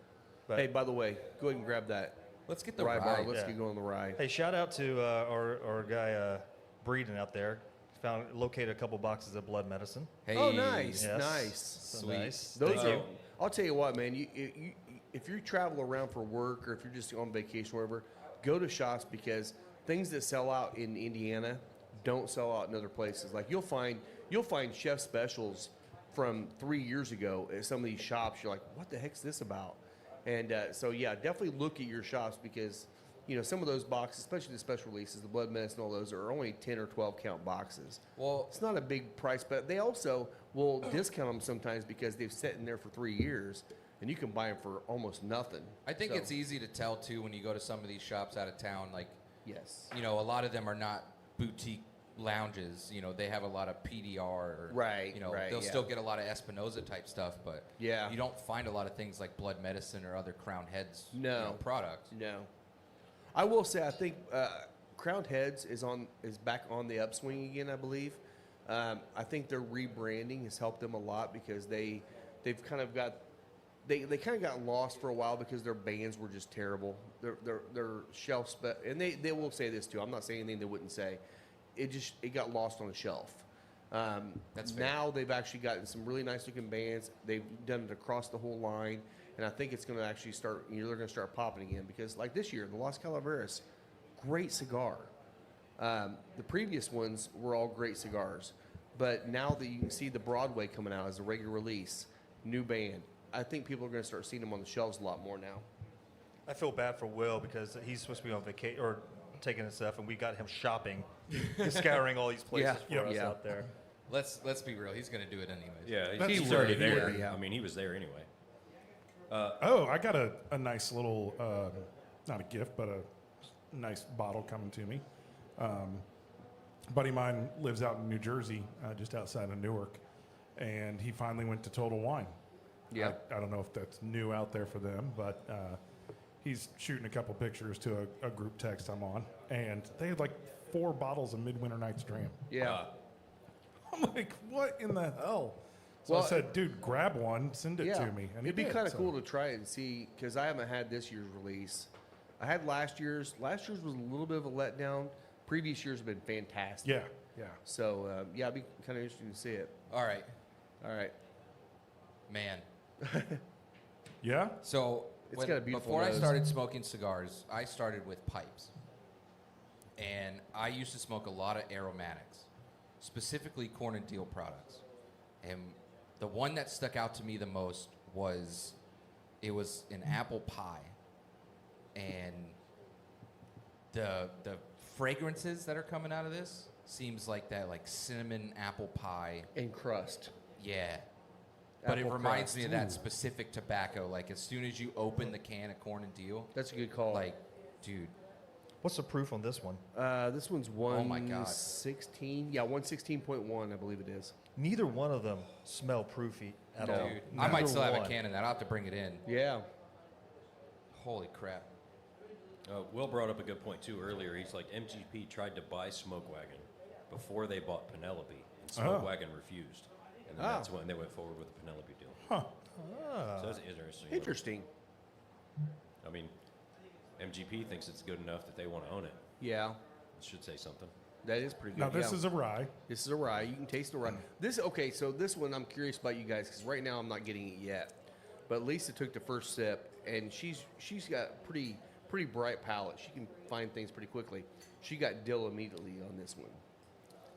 But Hey, by the way, go ahead and grab that Let's get the rye ride. bar. Let's yeah. get going on the rye. hey, shout out to our guy Breeden out there. Located a couple boxes of blood medicine. Hey, Oh, nice, Yes. nice. So Sweet. nice. Those Thank are. you. I'll tell you what, man. If you travel around for work or if you're just on vacation or whatever, go to shops because things that sell out in Indiana don't sell out in other places. Like you'll find chef specials from 3 years ago at some of these shops. You're like, what the heck's this about? And so yeah, definitely look at your shops because some of those boxes, especially the special releases, the blood medicine, all those are only 10 or 12 count boxes. Well, It's not a big price, but they also will discount them sometimes because they've sat in there for 3 years, and you can buy them for almost nothing. I think So, it's easy to tell too when you go to some of these shops out of town. Like, yes, a lot of them are not boutique lounges. They have a lot of PDR. Or, Right, right, They'll yeah. still get a lot of Espinosa type stuff, but Yeah. you don't find a lot of things like blood medicine or other Crown Heads No. products. no. I will say I think Crowned Heads is back on the upswing again. I believe. I think their rebranding has helped them a lot because they've kind of got. They kind of got lost for a while because their bands were just terrible. Their shelf and they will say this too. I'm not saying anything they wouldn't say. It got lost on the shelf. That's fair. Now they've actually gotten some really nice looking bands. They've done it across the whole line, and I think it's going to actually start. They're going to start popping again because like this year, the Las Calaveras, great cigar. The previous ones were all great cigars, but now that you can see the Broadway coming out as a regular release, new band, I think people are going to start seeing them on the shelves a lot more now. I feel bad for Will because he's supposed to be on vacation or taking his stuff, and we got him shopping, scouring all these places Yeah, for us yeah. out there. Let's be real. He's going to do it anyways. Yeah, He he's would, already he there. would, yeah. I mean, he was there anyway. Oh, I got a nice little, not a gift, but a nice bottle coming to me. Buddy of mine lives out in New Jersey, just outside of Newark, and he finally went to Total Wine. Yeah. I don't know if that's new out there for them, but he's shooting a couple pictures to a group text I'm on, and they had like 4 bottles of Midwinter Night's Dram. Yeah. I'm like, what in the hell? So Well, I said, dude, grab one, send it to me. And he it'd be did, kind of so- cool to try it and see because I haven't had this year's release. I had last year's. Last year's was a little bit of a letdown. Previous years have been fantastic. Yeah, yeah. So yeah, it'd be kind of interesting to see it. All right, All right. man. Yeah? So It's got a beautiful before I nose. started smoking cigars, I started with pipes. And I used to smoke a lot of aromatics, specifically corn and deal products. And the one that stuck out to me the most was it was an apple pie. And the fragrances that are coming out of this seems like that like cinnamon apple pie. And crust. Yeah. But it Apple reminds crust. me of that specific tobacco. Like as soon as you open the can of corn and deal, That's a good call. like, dude, What's the proof on this one? This one's Oh my God. 116. Yeah, 116.1, I believe it is. Neither one of them smell proofy at No. all. dude, I Neither might still have a one. can of that. I'll have to bring it in. Yeah. Holy crap. Will brought up a good point too earlier. He's like MGP tried to buy Smoke Wagon before they bought Penelope, and Smoke Oh. Wagon refused, and then that's when they went forward with the Penelope deal. Huh. So that's interesting. Interesting. I mean, MGP thinks it's good enough that they want to own it. Yeah. It should say something. That is pretty good. Now, this yeah. is a rye. This is a rye. You can taste the rye. This okay. So this one, I'm curious about you guys because right now I'm not getting it yet. But Lisa took the first sip, and she's got pretty bright palate. She can find things pretty quickly. She got dill immediately on this one.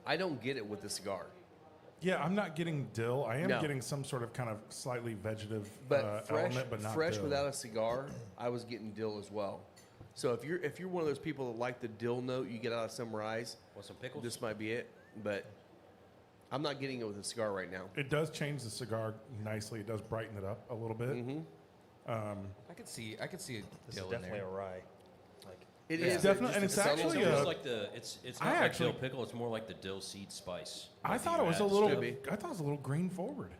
I don't get it with the cigar, Yeah, I'm not getting dill. I am No. getting some sort of kind of slightly vegetative but fresh, element, but not fresh dill. without a cigar, I was getting dill as well. So if you're one of those people that like the dill note you get out of some ryes, Want some pickles? this might be it. But I'm not getting it with a cigar right now. It does change the cigar nicely. It does brighten it up a little bit. Mm-hmm. I could see a This is dill in definitely there. a rye. Like, It It's is definitely- and just it's a subtle actually It's note. almost a- like the it's I not like actually- dill pickle. It's more like the dill seed spice. I Like thought you it was a add little. stuff. be. I thought it was a little grain forward,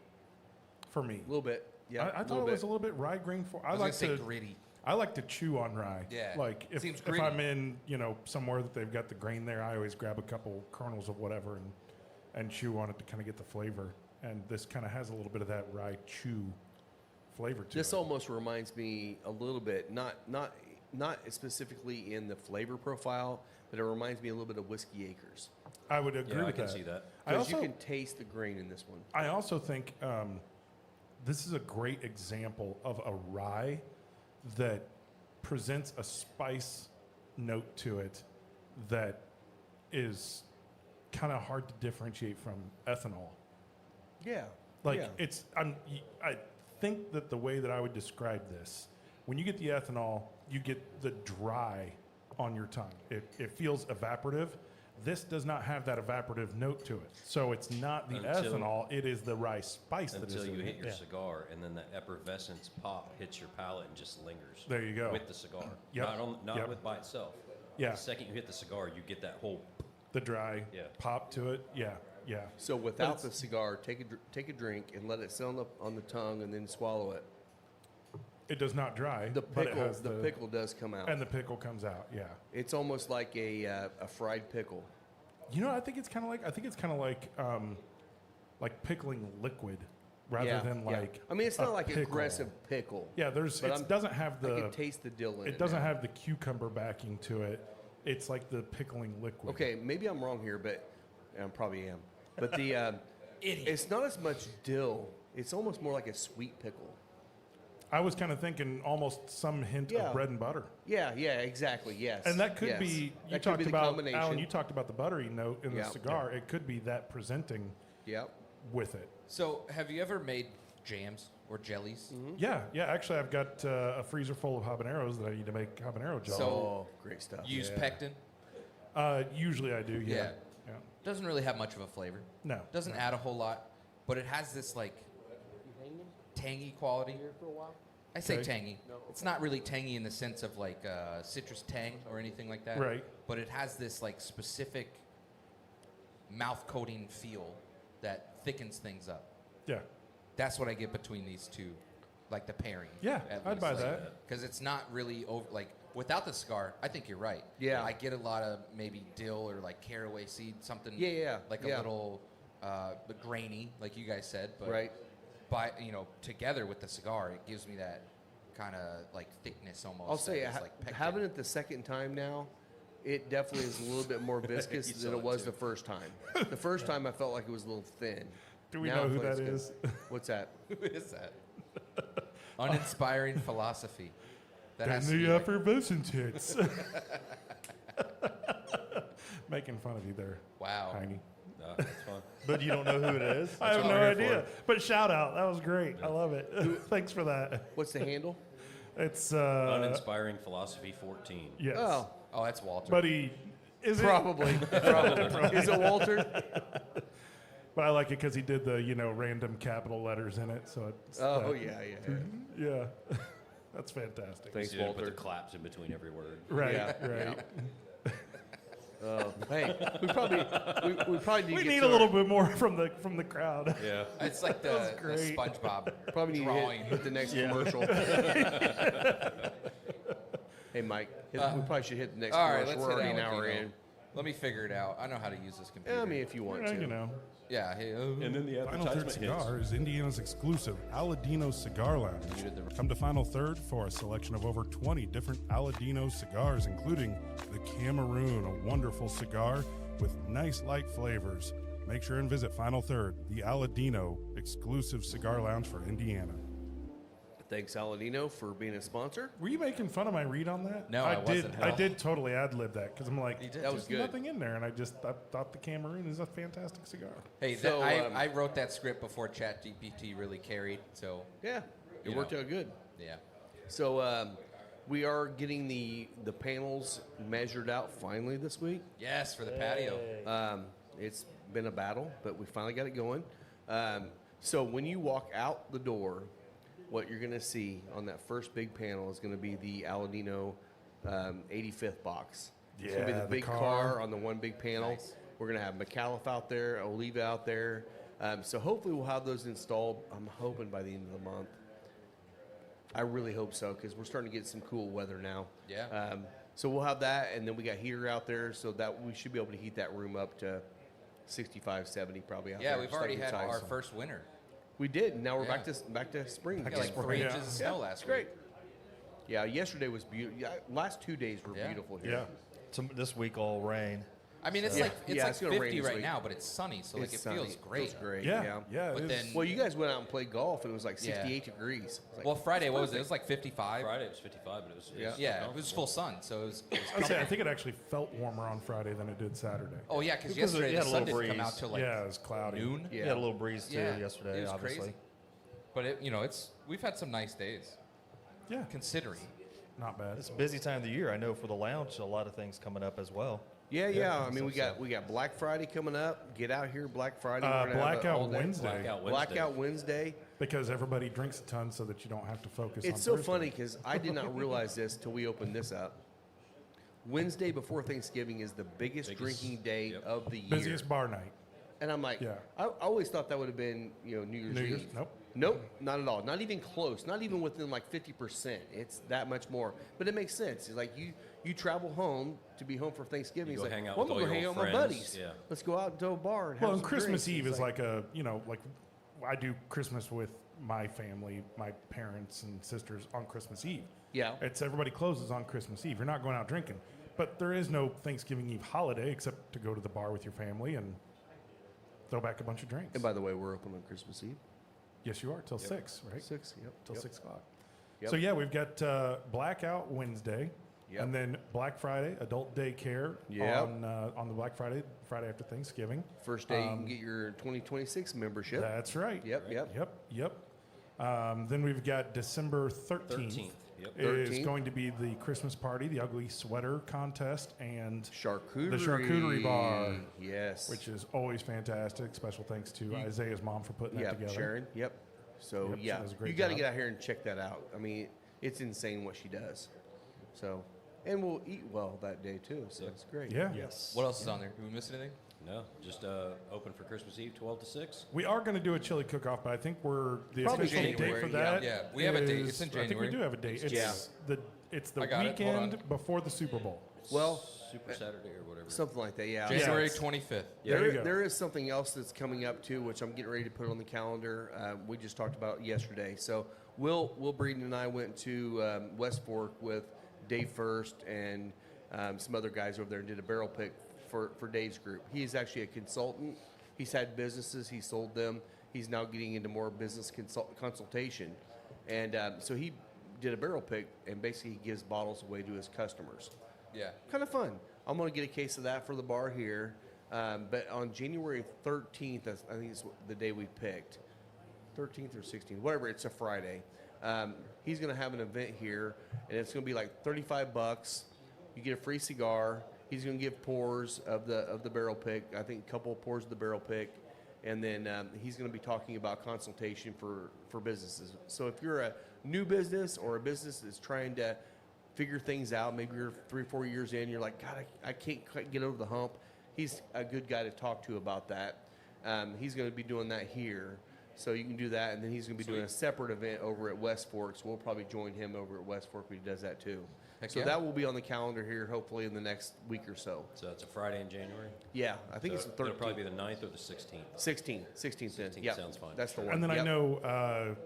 for me. A little bit. Yeah, I thought it was a little bit rye grain forward. I was like gonna say to. gritty. I like to chew on rye. Yeah, Like if seems I'm gritty. in somewhere that they've got the grain there, I always grab a couple kernels of whatever and chew on it to kind of get the flavor. And this kind of has a little bit of that rye chew flavor to This it. almost reminds me a little bit, not specifically in the flavor profile, but it reminds me a little bit of Whiskey Acres. I would agree Yeah, I with can that. see that. I Because you also can taste the grain in this one. I also think this is a great example of a rye that presents a spice note to it that is kind of hard to differentiate from ethanol. Yeah. Like yeah. it's, I think that the way that I would describe this, when you get the ethanol, you get the dry on your tongue. It feels evaporative. This does not have that evaporative note to it. So it's not the Until- ethanol, it is the rye spice that is Until you in hit it. your Yeah. cigar, and then that effervescence pop hits your palate and just lingers. There you go. With the cigar, Yep. not Yep. with by itself. Yeah. The second you hit the cigar, you get that whole. The dry Yeah. pop to it. Yeah, yeah. So without it's- the cigar, take a drink and let it sit on the tongue and then swallow it. It does not dry. The but it pickle, has the pickle does come out. and the pickle comes out. Yeah. It's almost like a fried pickle. I think it's kind of like pickling liquid rather than like. I mean, it's a not like pickle. aggressive pickle. Yeah, But it doesn't have I the. can taste the dill in it. It doesn't now. have the cucumber backing to it. It's like the pickling liquid. Okay, maybe I'm wrong here, but I probably am. But the it's not as much dill. It's almost more like a sweet pickle. I was kind of thinking almost some hint Yeah. of bread and butter. Yeah, exactly. Yes. And that could yes. be, you That could talked be the about, combination. Alan, you talked about the buttery note in the Yeah. cigar. It could be that presenting Yep. with it. So, have you ever made jams or jellies? Mm-hmm. Yeah. Actually, I've got a freezer full of habaneros that I need to make habanero jelly. So- Oh, great stuff. Use Yeah. pectin. Usually I do, yeah. Yeah. Doesn't really have much of a flavor. No. Doesn't add a whole lot, but it has this like tangy quality. I say Okay. tangy. It's not really tangy in the sense of like citrus tang or anything like that. Right. But it has this like specific mouth coating feel that thickens things up. Yeah. That's what I get between these two, like the pairing. Yeah, I'd buy that. Because it's not really over like without the cigar. I think you're right. Yeah. I get a lot of maybe dill or like caraway seed, something. Yeah, Like yeah. a little but grainy, like you guys said. But Right. Together with the cigar, it gives me that kind of like thickness almost. I'll say, that is, like, pectin. having it the second time now, it definitely is a little bit more viscous You than saw it it was too. the first time. The first time I felt like it was a little thin. Do we Now know I who feel like that it's is? good. What's that? Who is that? Uninspiring philosophy. That And has to the be like- effervescent hits. Making fun of you there, wow. Heine. No, that's fun. But you don't know who it is? I have That's what no I'm here idea. But shout out. That was great. I love it. Thanks for that. What's the handle? It's Uninspiring Philosophy 14. yes. Oh, Oh, that's Walter. But he is probably. Probably. Is it Walter? But I like it because he did the random capital letters in it. So it's Oh, that- yeah. yeah. That's fantastic. Thanks, You didn't put Walter. the claps in between every word. Right, Yeah, right. Hey, we probably need We to get need to a little our- bit more from the crowd. Yeah. it's like was the great. SpongeBob Probably need to drawing. hit the next commercial. Hey, Mike, we probably should hit the next All right, commercial. let's We're hit already an hour Aladino. in. Let me figure it out. I know how to use this computer. I mean, if you want Yeah, to. yeah. Hey, And then the Final Third advertisement hits. Cigar is Indiana's exclusive Aladino Cigar Lounge. Come to Final Third for a selection of over 20 different Aladino cigars, including the Cameroon, a wonderful cigar with nice light flavors. Make sure and visit Final Third, the Aladino exclusive cigar lounge for Indiana. Thanks, Aladino, for being a sponsor. Were you making fun of my read on that? No, I I did. wasn't at I all. did totally ad lib that because I'm like, You did. That was there's good. nothing in there, and I thought the Cameroon is a fantastic cigar. Hey, So, I wrote that script before ChatGPT really carried. So Yeah, it You worked know. out good. yeah. So we are getting the panels measured out finally this week. Yes, for the patio. It's been a battle, but we finally got it going. So when you walk out the door, what you're going to see on that first big panel is going to be the Aladino 85th box. It's going to be Yeah, the the big car. car on the one big panel. Nice. We're going to have McAuliffe out there, Oliva out there. So hopefully we'll have those installed, I'm hoping by the end of the month. I really hope so because we're starting to get some cool weather now. Yeah. So we'll have that, and then we got heater out there, so that we should be able to heat that room up to 65, 70 probably out Yeah, there. we've Just already like had it's our ice. first winter. We did. and Now we're Yeah. back to spring. We got again. like 3 Yeah. inches of snow Yeah, last it's great. week. Yeah, yesterday was beautiful. Yeah, last 2 days were Yeah. beautiful here. Yeah. This week all rain. I mean, it's Yeah. like Yeah, it's gonna rain 50 this right week. now, but it's sunny, so like It's it sunny. feels great. Feels great. Yeah. Yeah. But it is. then- Well, you guys went out and played golf, and it was like Yeah. 68 degrees. It's like, Well, Friday, what was it? It was like 55. Friday it was 55, but it was Yeah. Yeah, it was full sun, so it was I would say I think it actually felt warmer on Friday than it did Saturday. Oh yeah, because Because yesterday it the had a sun little didn't come breeze. out till like Yeah, it was cloudy. noon. Yeah. We had a little breeze too Yeah, yesterday, it was obviously. crazy. But we've had some nice days Yeah, considering. not bad. It's a busy time of the year. I know for the lounge, a lot of things coming up as well. yeah. I mean, so- we got Black Friday coming up. Get out here, Black Friday. We're gonna have it Blackout all day. Wednesday, Blackout Wednesday. Blackout Wednesday. because everybody drinks a ton so that you don't have to focus on It's so Thursday. funny because I did not realize this till we opened this up. Wednesday before Thanksgiving is the biggest drinking day yep. of the year. Busiest bar night. And I'm like, Yeah. I always thought that would have been, New Year's New Eve. Year's? Nope. Nope, not at all. Not even close. Not even within like 50%. It's that much more. But it makes sense. It's like you travel home to be home for Thanksgiving. You It's go like, hang out well, with I'm all gonna go your hang out with old my friends. buddies. Yeah. Let's go out to a bar and have Well, and some Christmas drinks. Eve It's is like a, like I do Christmas with my family, my parents and sisters on Christmas Eve. Yeah. It's everybody closes on Christmas Eve. You're not going out drinking. But there is no Thanksgiving Eve holiday except to go to the bar with your family and throw back a bunch of drinks. And by the way, we're open on Christmas Eve. Yes, you are, till 6, right? 6, yep. Till yep. 6 o'clock. Yep. So, yeah, we've got Blackout Wednesday. Yep. And then Black Friday, adult daycare Yep. on the Black Friday after Thanksgiving. First day you can get your 2026 membership. That's right. Yep, yep. Yep. Then we've got December 13th. 13th, yep. Is 13th. going to be the Christmas party, the ugly sweater contest, and Charcuterie. the charcuterie bar, Yes. which is always fantastic. Special thanks to Isaiah's mom for putting that Yep, together. Sharon. Yep. So Yep, she yeah, does a great you got to job. get out here and check that out. I mean, it's insane what she does. So, and we'll eat well that day too. So it's great. Yeah. Yes. What else is on there? Did we miss anything? No, just open for Christmas Eve, 12 to 6. We are going to do a chili cook-off, but I think the Probably official date January, for yeah. that. Yeah, we have a date. is- It's in I think we January. do have a date. It's Yeah. it's the I got it. Hold weekend on. before the Super Bowl. Well, Super Saturday or whatever. Something like that, yeah. January it's- 25th. There you go. There is something else that's coming up too, which I'm getting ready to put on the calendar. We just talked about yesterday. So Will Breeden and I went to West Fork with Dave First and some other guys over there and did a barrel pick for Dave's group. He's actually a consultant. He's had businesses. He sold them. He's now getting into more business consultation. And so he did a barrel pick and basically gives bottles away to his customers. Yeah. Kind of fun. I'm going to get a case of that for the bar here. But on January 13th, I think it's the day we picked, 13th or 16th, whatever, it's a Friday. He's going to have an event here, and it's going to be like $35. You get a free cigar. He's going to give pours of the barrel pick. I think a couple of pours of the barrel pick. And then he's going to be talking about consultation for businesses. So if you're a new business or a business that's trying to figure things out, maybe you're 3 or 4 years in, you're like, God, I can't quite get over the hump. He's a good guy to talk to about that. He's going to be doing that here. So you can do that, and then he's going to be doing a separate event over at West Fork. So we'll probably join him over at West Fork when he does that too. Heck So yeah. that will be on the calendar here, hopefully in the next week or so. So it's a Friday in January? Yeah, I think So it's the 13th. It'll probably be the 9th or the 16th. 16th then. 16th Yeah, sounds fine. that's the one. And then I Yep. know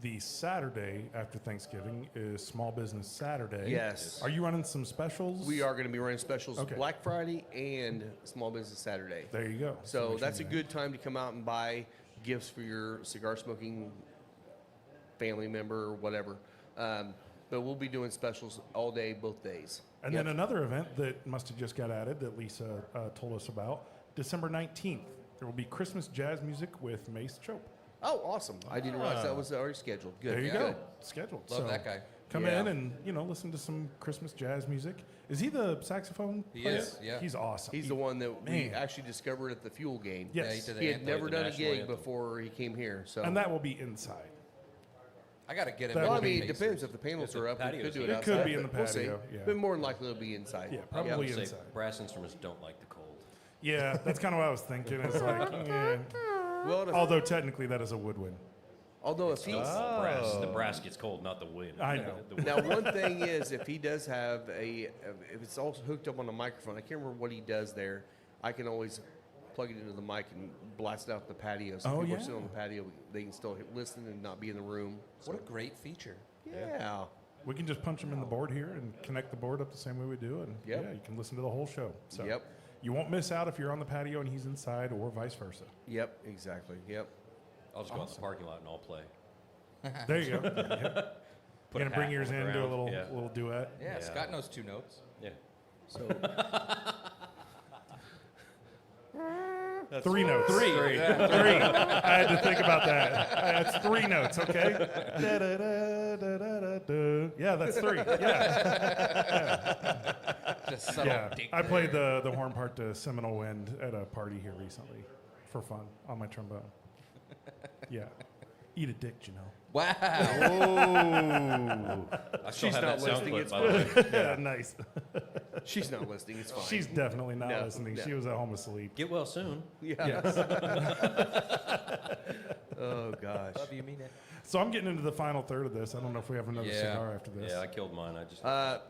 the Saturday after Thanksgiving is Small Business Saturday. Yes. Are you running some specials? We are going to be running specials Okay. Black Friday and Small Business Saturday. There you go. So make sure that's a you- good time to come out and buy gifts for your cigar smoking family member or whatever. But we'll be doing specials all day, both days. And then another event that must have just got added that Lisa told us about, December 19th. There will be Christmas jazz music with Mace Chope. Oh, awesome. I didn't realize that was already scheduled. Good. There you Good. go. Scheduled. Love So that guy. Come Yeah. in and, listen to some Christmas jazz music. Is he the saxophone He player? is, yeah. He's awesome. He's the one that we Man. actually discovered at the Fuel game. Yes. Yeah, he did He the had anthem. never the done a national gig anthem. before he came here. So And that will be inside. I got to get him. That in well, I would with mean, the it Pacers. depends if the panels If are the up. We patio's could do it here. It outside. could be in the but we'll see. patio, yeah. But more than likely it'll be inside. Yeah, probably Say inside. brass instruments don't like the cold. Yeah, that's kind of what I was thinking. It's like, Well, although technically that is a woodwind. although if he's The brass gets cold, not the wind. I know. The wind. now, one thing is if he does have if it's also hooked up on a microphone, I can't remember what he does there. I can always plug it into the mic and blast it out the patio. So Oh, people yeah. sit on the patio, they can still listen and not be in the room. What a great feature. Yeah. We can just punch him in the board here and connect the board up the same way we do, and Yep. yeah, you can listen to the whole show. So Yep. you won't miss out if you're on the patio and he's inside, or vice versa. Yep. Exactly. Yep. I'll just go out in the parking lot and I'll play. There you go. Yep. Put You're a gonna bring hat yours on in, the do a ground. little Yeah. little duet. Yeah, Yeah. Scott knows 2 notes. Yeah. So 3 notes. Three. I had to think about that. That's 3 notes, okay? Da-da-da-da-da-da. Yeah, that's 3. Yeah. Just subtle Yeah. dink I played there. the horn part to Seminole Wind at a party here recently for fun on my trombone. Yeah. Eat a dick, you know. Wow. I still She's have not that sound listening, clip, it's by the way. Yeah, nice. she's not listening. It's fine. She's definitely not No, listening. no. She was at home asleep. Get well soon. yeah. Yes. Oh gosh. Love you, mean it. So I'm getting into the final third of this. I don't know if we have another Yeah. cigar after this. Yeah, I killed mine. I just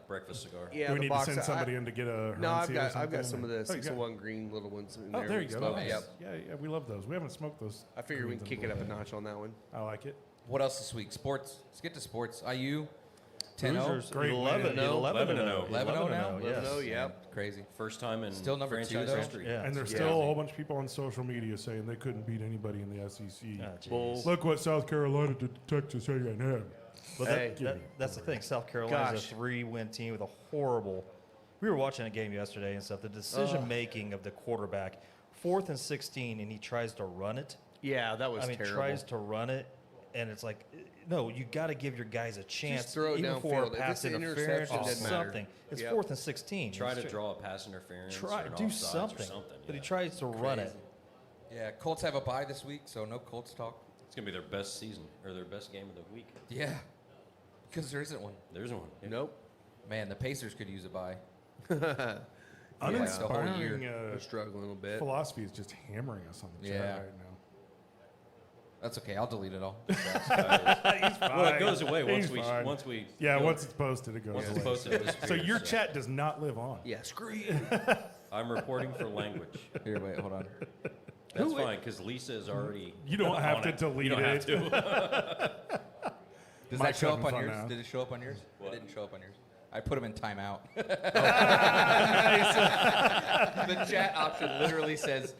breakfast cigar. Yeah. Do we the need box, to send somebody in to get a No, I've Herncia or got something? some of the Oh, you got- 601 green little ones in Oh, there. there we you can go. smoke. Nice. Yep. Yeah, we love those. We haven't smoked those. I figure we can greens kick in it up a while. notch on that one. I like it. What else this week? Sports. Let's get to sports. IU, 10-0. Hoosiers, Great 11 win. 11 11-0. 11-0 now? Yes. Oh, yep. Crazy. First time in Still number 2, franchise though? history. Yeah. And there's Yeah. still a whole bunch of people on social media saying they couldn't beat anybody in the SEC. Ah, geez. Bull. Look what South Carolina did to Texas A&M. But Hey. that's the thing. South Carolina's Gosh. a 3-win team with a horrible. We were watching a game yesterday and stuff. The decision making of the quarterback, 4th and 16, and he tries to run it. Yeah, that was terrible. tries to run it, and it's like, no, you got to give your guys a chance, throw it even for downfield. a If pass it's an interference interception, or it doesn't matter. something. It's Yep. 4th and 16. Try to He's draw a pass interference. try or an do offsides something, Or something. but he yeah. tries to run it. Crazy. Yeah, Colts have a bye this week, so no Colts talk. It's going to be their best season or their best game of the week. Yeah, because there isn't one. There's one. Yeah. Nope. Man, the Pacers could use a bye. Uninspiring We're struggling a little bit. philosophy is just hammering us on the chat Yeah. right now. That's okay. I'll delete it all. Well, it goes away He's fine. once we. Yeah, go- once it's posted, it goes once away. it's posted. it So disappears, your chat does not live on. Yeah, screw you. I'm reporting for language. Here, wait, hold on. That's fine because Lisa is already. You don't have on to it. delete You don't it. have to. Does Mike's that show up having on fun yours? now. Did it show up on yours? It didn't show up on yours. I put them in timeout. The chat option literally says,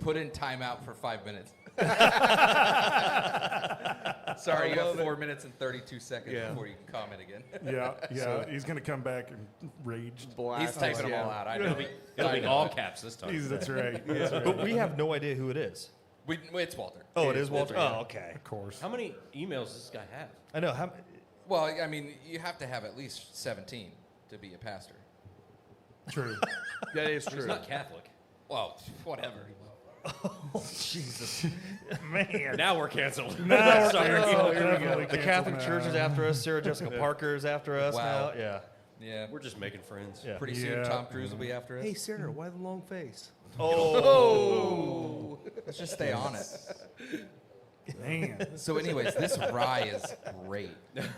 put in timeout for 5 minutes. Sorry, you have 4 minutes and 32 seconds before you can comment again. Yeah. He's going to come back and rage. He's typing them all out. I know. It'll be all caps this time. That's right. That's right. But we have no idea who it is. It's Walter. Oh, it is Walter. Oh, okay. Of course. How many emails does this guy have? I know. How, Well, I mean, you have to have at least 17 to be a pastor. True. That is He's true. not Catholic. Well, whatever. Jesus, man. Now we're canceled. Now we're Sorry. canceled. Here we go. Definitely The canceled Catholic now. Church is after us. Sarah Jessica Parker is after us Wow. now. Yeah. Yeah. We're just making friends. Yeah. Pretty soon, Yeah. Tom Cruise will be after us. Hey, Sarah, why the long face? Oh. Let's just stay on it. Man. So, anyways, this rye is great.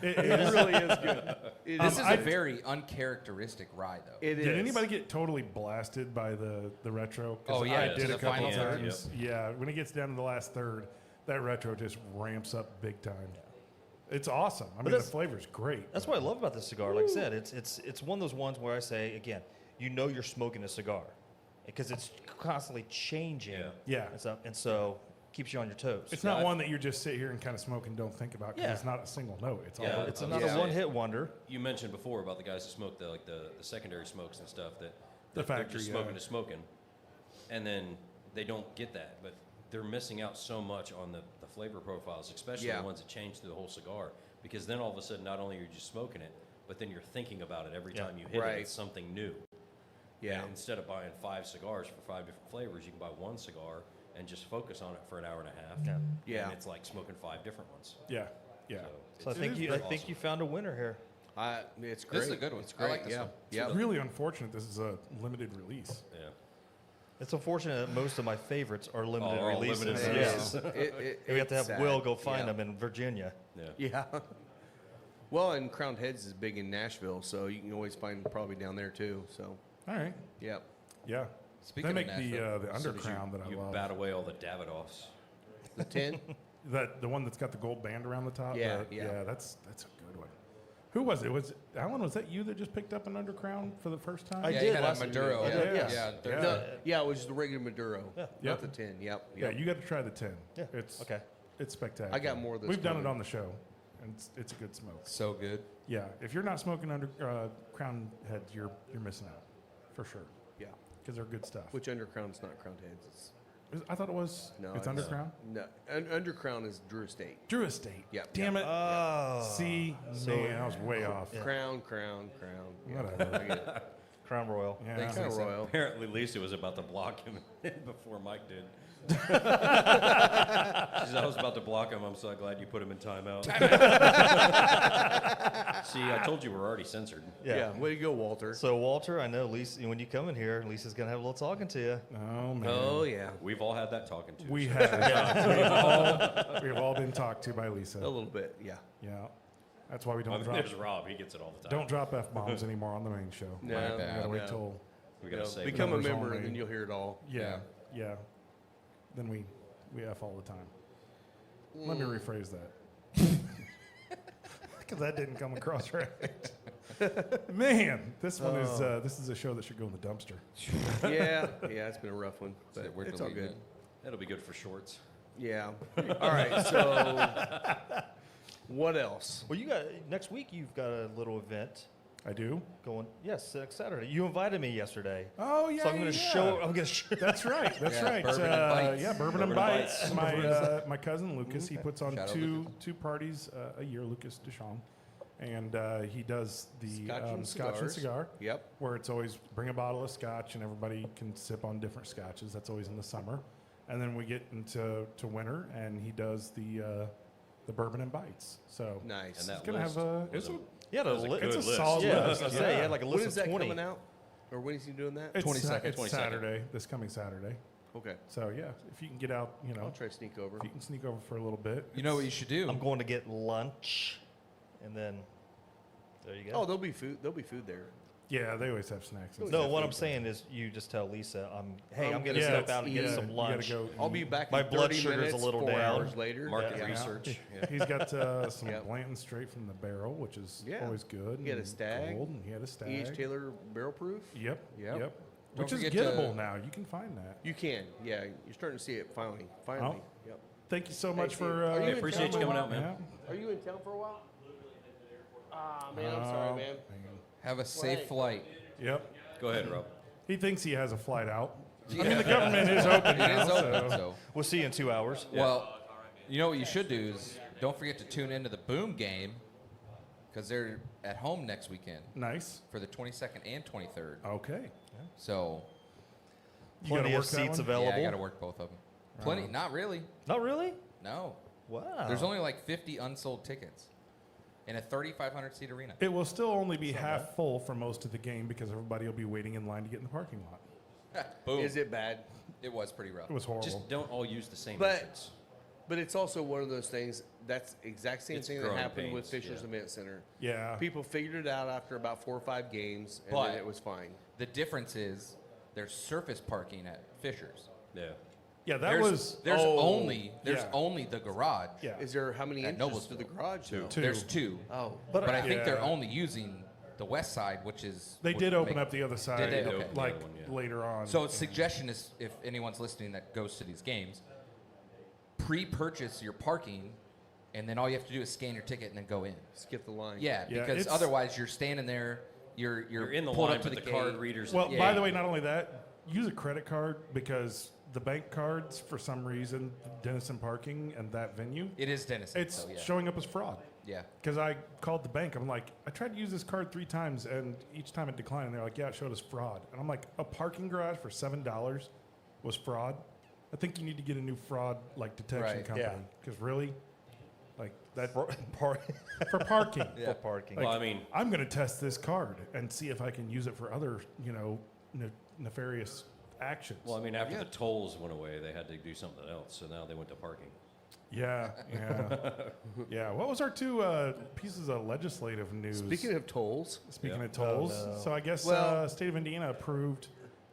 It really is good. This is a very uncharacteristic rye, though. It is. Did anybody get totally blasted by the retro? 'Cause Oh, yeah, I to did the a couple final of third? times. Yeah, when it gets down to the last third, that retro just ramps up big time. It's awesome. I mean, the that's- flavor's great. That's what I love about this cigar. Like I said, it's one of those ones where I say again, you know you're smoking a cigar because it's constantly changing. Yeah. Yeah. And so keeps you on your toes. It's not one that you just sit here and kind of smoke and don't think about because Yeah. it's not a single note. It's Yeah, all It's I was not gonna a say, one-hit wonder. You mentioned before about the guys who smoke the secondary smokes and stuff that The they're factory, just smoking to smoking, and then they don't get that, but they're missing out so much on the flavor profiles, especially Yeah. the ones that change through the whole cigar, because then all of a sudden not only are you just smoking it, but then you're thinking about it every Yeah. time you hit Right. it. It's something new. Yeah. And instead of buying 5 cigars for 5 different flavors, you can buy one cigar and just focus on it for an hour and a half. Yeah. Yeah. And it's like smoking 5 different ones. Yeah. Yeah. So I It's- think it you is I think awesome. you found a winner here. It's great. This is a good one. It's I great. like this yeah. one. Yeah. It's really unfortunate this is a limited release. Yeah. It's unfortunate that most of my favorites are limited Oh, releases. limited Yeah. releases. We have to have it's sad. Will go find Yeah. them in Virginia. Yeah. Yeah. Well, and Crowned Heads is big in Nashville, so you can always find them probably down there too. So, All right. yep. Yeah. Speaking they of make the Nashville, the As soon as undercrown that I you love. bat away all the Davidoffs. The 10? The one that's got the gold band around the top. Yeah, The- yeah. That's a good one. Who was it? Was Alan? Was that you that just picked up an undercrown for the first time? I yeah, did you had a last- Maduro. I did, yeah. yes. Yeah. No, yeah, it was the regular Maduro, Yep. not the 10. Yep. Yeah, yep. you got to try the 10. Yeah. It's Okay. It's spectacular. I got more of those We've done it coming. on the show, and it's a good smoke. So good. Yeah, if you're not smoking under crown heads, you're missing out for sure Yeah. because they're good stuff. Which Undercrown's not Crowned Heads. I thought it was. No, it's it's- undercrown. No, Undercrown is Drew Estate. Drew Estate. Yep, Damn it. Oh. See, man, I was way off. Crown. Yeah. Whatever. I get it. Crown Royal. Yeah. Thanks, Crown Lisa. Royal. Apparently, Lisa was about to block him before Mike did. She said, I was about to block him. I'm so glad you put him in timeout. See, I told you we're already censored. Yeah. Way to go, Walter. So Walter, I know Lisa. When you come in here, Lisa's gonna have a little talking to you. Oh man. Oh, yeah. We've all had that talking to. We so- have. We've all been talked to by Lisa. A little bit, yeah. Yeah. That's why we I don't mean, drop. there's Rob. He gets it all the time. Don't drop f bombs anymore on the main show. No, My We bad. gotta wait no. till. We You gotta know, say become a members member, only. and then you'll hear it all. Yeah. Yeah. Then we f all the time. Let me rephrase that. Because that didn't come across right. Man, this one is this is a show that should go in the dumpster. Yeah, it's been a rough one, So but we're it's all deleting good. That'll be good for shorts. Yeah. All right, so what else? Well, you got next week. You've got a little event I do. going. Yes, next Saturday. You invited me yesterday. Oh yeah. So I'm gonna show. I'm gonna show. That's right. That's Yeah, right. Bourbon and Bites. Yeah, Bourbon and Bourbon and Bites. Bites. My cousin Lucas, he puts on Shout out two parties a year. Lucas Deschamps, and he does the Scotch and Scotch and cigars. Cigar, Yep. where it's always bring a bottle of Scotch and everybody can sip on different Scotches. That's always in the summer, and then we get into winter, and he does the Bourbon and Bites. So Nice. And that it's gonna list have a was it's a Yeah, That was a li- good it's a list. solid yeah. I was list. gonna say, Yeah. yeah, like a When list is of that 20. coming out? Or when is he doing that? It's 22nd. It's 22nd. Saturday. This coming Saturday. Okay. So yeah, if you can get out, I'll try to sneak over. if you can sneak over for a little bit. You know what you should do? I'm going to get lunch, and then there you go. Oh, there'll be food. There'll be food there. Yeah, they always have snacks. and No, stuff. what I'm saying is you just tell Lisa, I'm going to Yeah, step it's out and get easy. some You gotta lunch. go I'll be eat. back. My in blood 30 sugar's a minutes, little 4 down. hours later. Market Yeah. research. Yeah. He's got some Yep. Blanton straight from the barrel, which is Yeah. always good. He had a and stag. gold, and he had a stag. E.H. Taylor barrel proof. Yep. Yep. Yep. Don't Which is forget gettable to- now. You can find that. You can. Yeah, you're starting to see it finally. Finally. Yep. Thank you so much Steve. for. Are you Hey, in appreciate town you for a coming while? out, man. Yeah. Are you in town for a while? Ah, man, I'm sorry, man. Have a safe flight. Yep. Go ahead, Rob. He thinks he has a flight out. I mean, the government is open It now. is open, so. so. We'll see you in 2 hours. Well, you know what you should do is don't forget to tune into the Boom game because they're at home next weekend Nice. for the 22nd and 23rd. Okay. So, You gotta Plenty of work that seats one? available. yeah, I got to work both of them. Plenty, not really. Not really? No. Wow. There's only like 50 unsold tickets in a 3,500 seat arena. It will still only be half full for most of the game because everybody will be waiting in line to get in the parking lot. Boom. Is it bad? It was pretty rough. It was horrible. Just don't all use the same But- entrance. But it's also one of those things. That's exact same It's thing that growing happened with pains, Fisher's yeah. Event Center. Yeah. People figured it out after about 4 or 5 games, and But- then it was fine. The difference is there's surface parking at Fisher's. Yeah. Yeah, that There's, was. there's oh, only yeah. only the garage. Yeah. Is there how many At entrances to the Noblesville. garage? Now? Two. There's two. Oh, But, But I think they're yeah. only using the west side, which is They would did open make- up the other side, Did they? They Okay. opened the like other one, yeah. later on. So suggestion is, if anyone's listening that goes to these games, pre-purchase your parking, and then all you have to do is scan your ticket and then go in. skip the line. Yeah, Yeah, because it's- otherwise you're standing there, you're You're in the pulled line, up to but the, the card gate. readers. well, yeah. by the way, not only that, use a credit card because the bank cards, for some reason, Denison Parking and that venue, It is Denison. it's so yeah. showing up as fraud. Yeah. Because I called the bank. I'm like, I tried to use this card 3 times, and each time it declined. And they're like, yeah, it showed us fraud. And I'm like, a parking garage for $7 was fraud. I think you need to get a new fraud detection Right, company. yeah. Because really, that For for parking. Yeah. parking. Like, Well, I mean- I'm going to test this card and see if I can use it for other, nefarious actions. Well, I mean, after the tolls went away, they had to do something else. So now they went to parking. yeah, yeah. What was our 2 pieces of legislative news? Speaking of tolls, Speaking Yeah. of tolls, Oh, no. so I guess Well- state of Indiana approved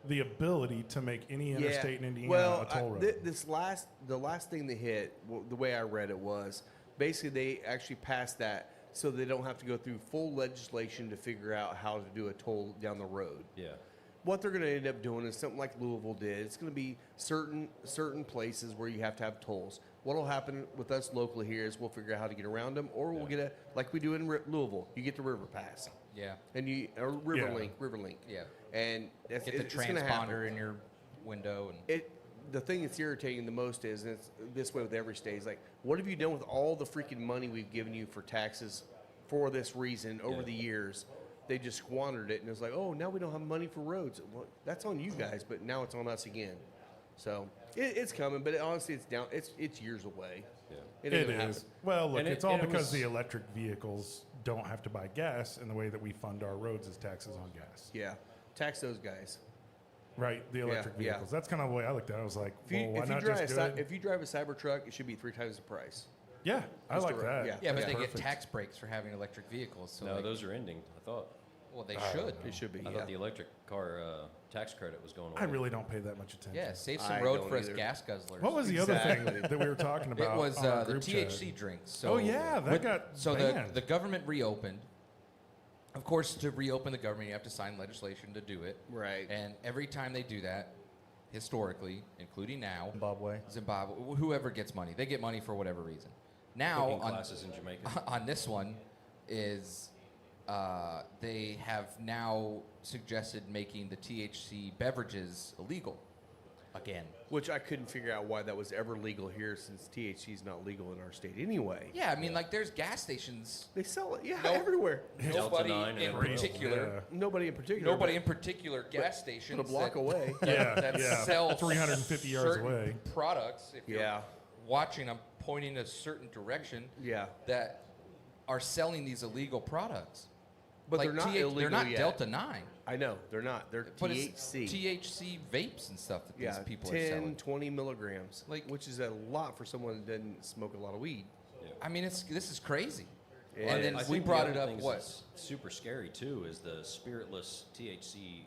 the ability to make any interstate in Indiana well, a toll road. the last thing that hit, the way I read it was basically they actually passed that so they don't have to go through full legislation to figure out how to do a toll down the road. Yeah. What they're going to end up doing is something like Louisville did. It's going to be certain places where you have to have tolls. What will happen with us locally here is we'll figure out how to get around them, or we'll get like we do in Louisville. You get the River Pass, Yeah. and or River Yeah. Link, Yeah. and it's, Get the it's going to happen. transponder in your window and The thing that's irritating the most is, and it's this way with every state, is like, what have you done with all the freaking money we've given you for taxes for this reason over the years? They just squandered it, and it's like, oh, now we don't have money for roads. Well, that's on you guys, but now it's on us again. So it's coming, but honestly, it's down. It's years away. Yeah. It it ain't gonna is. happen. Well, look, And it's it- all and it because was- the electric vehicles don't have to buy gas, and the way that we fund our roads is taxes on gas. Yeah, tax those guys. Right, the electric yeah. vehicles. That's kind of the way I looked at it. I was like, If you, well, why if you not drive just a do Cy- it? if you drive a Cybertruck, it should be 3 times the price. Yeah, I Just like a- that. yeah. yeah, but That's they perfect. get tax breaks for having electric vehicles. So No, like, those are ending, I thought. well, they should. It should be. I Yeah. thought the electric car tax credit was going away. I really don't pay that much attention. Yeah, save some I road don't for us either. gas guzzlers. What was the other Exactly. thing that we were talking about? It was on our the group chat? THC drinks. So Oh, yeah, that got so banned. the government reopened. Of course, to reopen the government, you have to sign legislation to do it. Right. And every time they do that, historically, including now, Zimbabwe. whoever gets money, they get money for whatever reason. Now Cooking on, classes in Jamaica. on this one is they have now suggested making the THC beverages illegal again. Which I couldn't figure out why that was ever legal here, since THC is not legal in our state anyway. Yeah, I mean, like there's gas stations. They sell it, yeah, No. everywhere. Delta Nobody 9 and in everything else. particular. Nobody in particular. Nobody but- in particular gas stations but a block that, away. Yeah, that yeah. sell 350 yards certain away. products. If you're Yeah. watching, I'm pointing a certain direction Yeah. that are selling these illegal products. But they're not illegal They're not yet. Delta 9. I know they're not. They're But THC. it's THC vapes and stuff that Yeah, these people 10, are selling. 20 milligrams, which is a lot for someone that doesn't smoke a lot of weed. I mean, this is crazy. Yeah. And then I we think the brought other it up, thing what? that's super scary too is the spiritless THC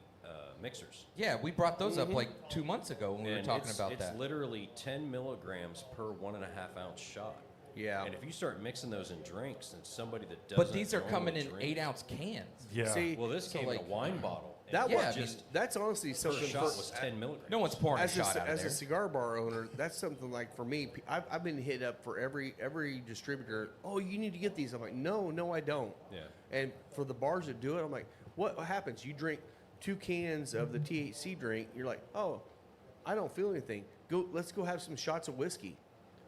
mixers. Yeah, we brought those up like 2 months ago when we were And talking about it's that. literally 10 milligrams per 1.5 ounce shot. Yeah. And if you start mixing those in drinks, and somebody that doesn't, But these are coming in normally drink- 8-ounce cans. Yeah. See, Well, this So, came in like, a wine bottle. and that Yeah, was I mean, just that's honestly per something shot for, was 10 milligrams. No one's pouring a as shot out of as there. a cigar bar owner. That's something like for me. I've been hit up for every distributor. Oh, you need to get these. I'm like, no, I don't. Yeah. And for the bars that do it, I'm like, what happens? You drink 2 cans of the THC drink. You're like, oh, I don't feel anything. Let's go have some shots of whiskey.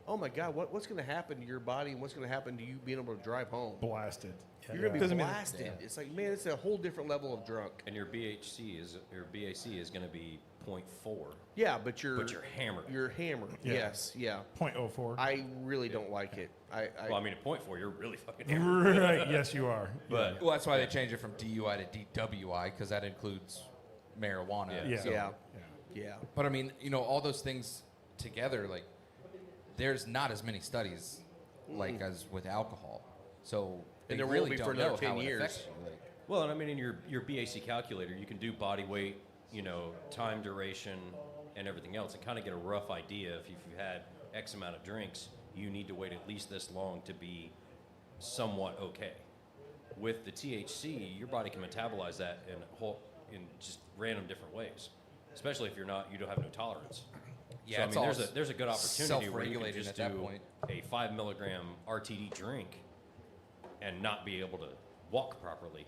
Oh my God, what's going to happen to your body and what's going to happen to you being able to drive home? Blasted. You're going to be Doesn't mean- blasted. It's like, man, it's a whole different level of drunk. And your BAC is going to be 0.4. Yeah, but you're hammered. You're hammered. Yeah. Yes, yeah. 0.04. I really don't like it. Well, I mean, at 0.4, you're really fucking hammered. Right. Yes, you are. But Well, that's why they changed it from DUI to DWI because that includes marijuana. Yeah. Yeah. So- Yeah. But I mean, all those things together, like, there's not as many studies like as with alcohol. So they And there really won't be don't for another know 10 how years. it affects you. Like, Well, and I mean, in your BAC calculator, you can do body weight, time duration, and everything else, and kind of get a rough idea if you've had X amount of drinks, you need to wait at least this long to be somewhat okay. With the THC, your body can metabolize that in just random different ways, especially if you don't have no tolerance. Yeah, so, I it's mean, all there's a good opportunity where you can self-regulating just at that do point. a 5 milligram RTD drink and not be able to walk properly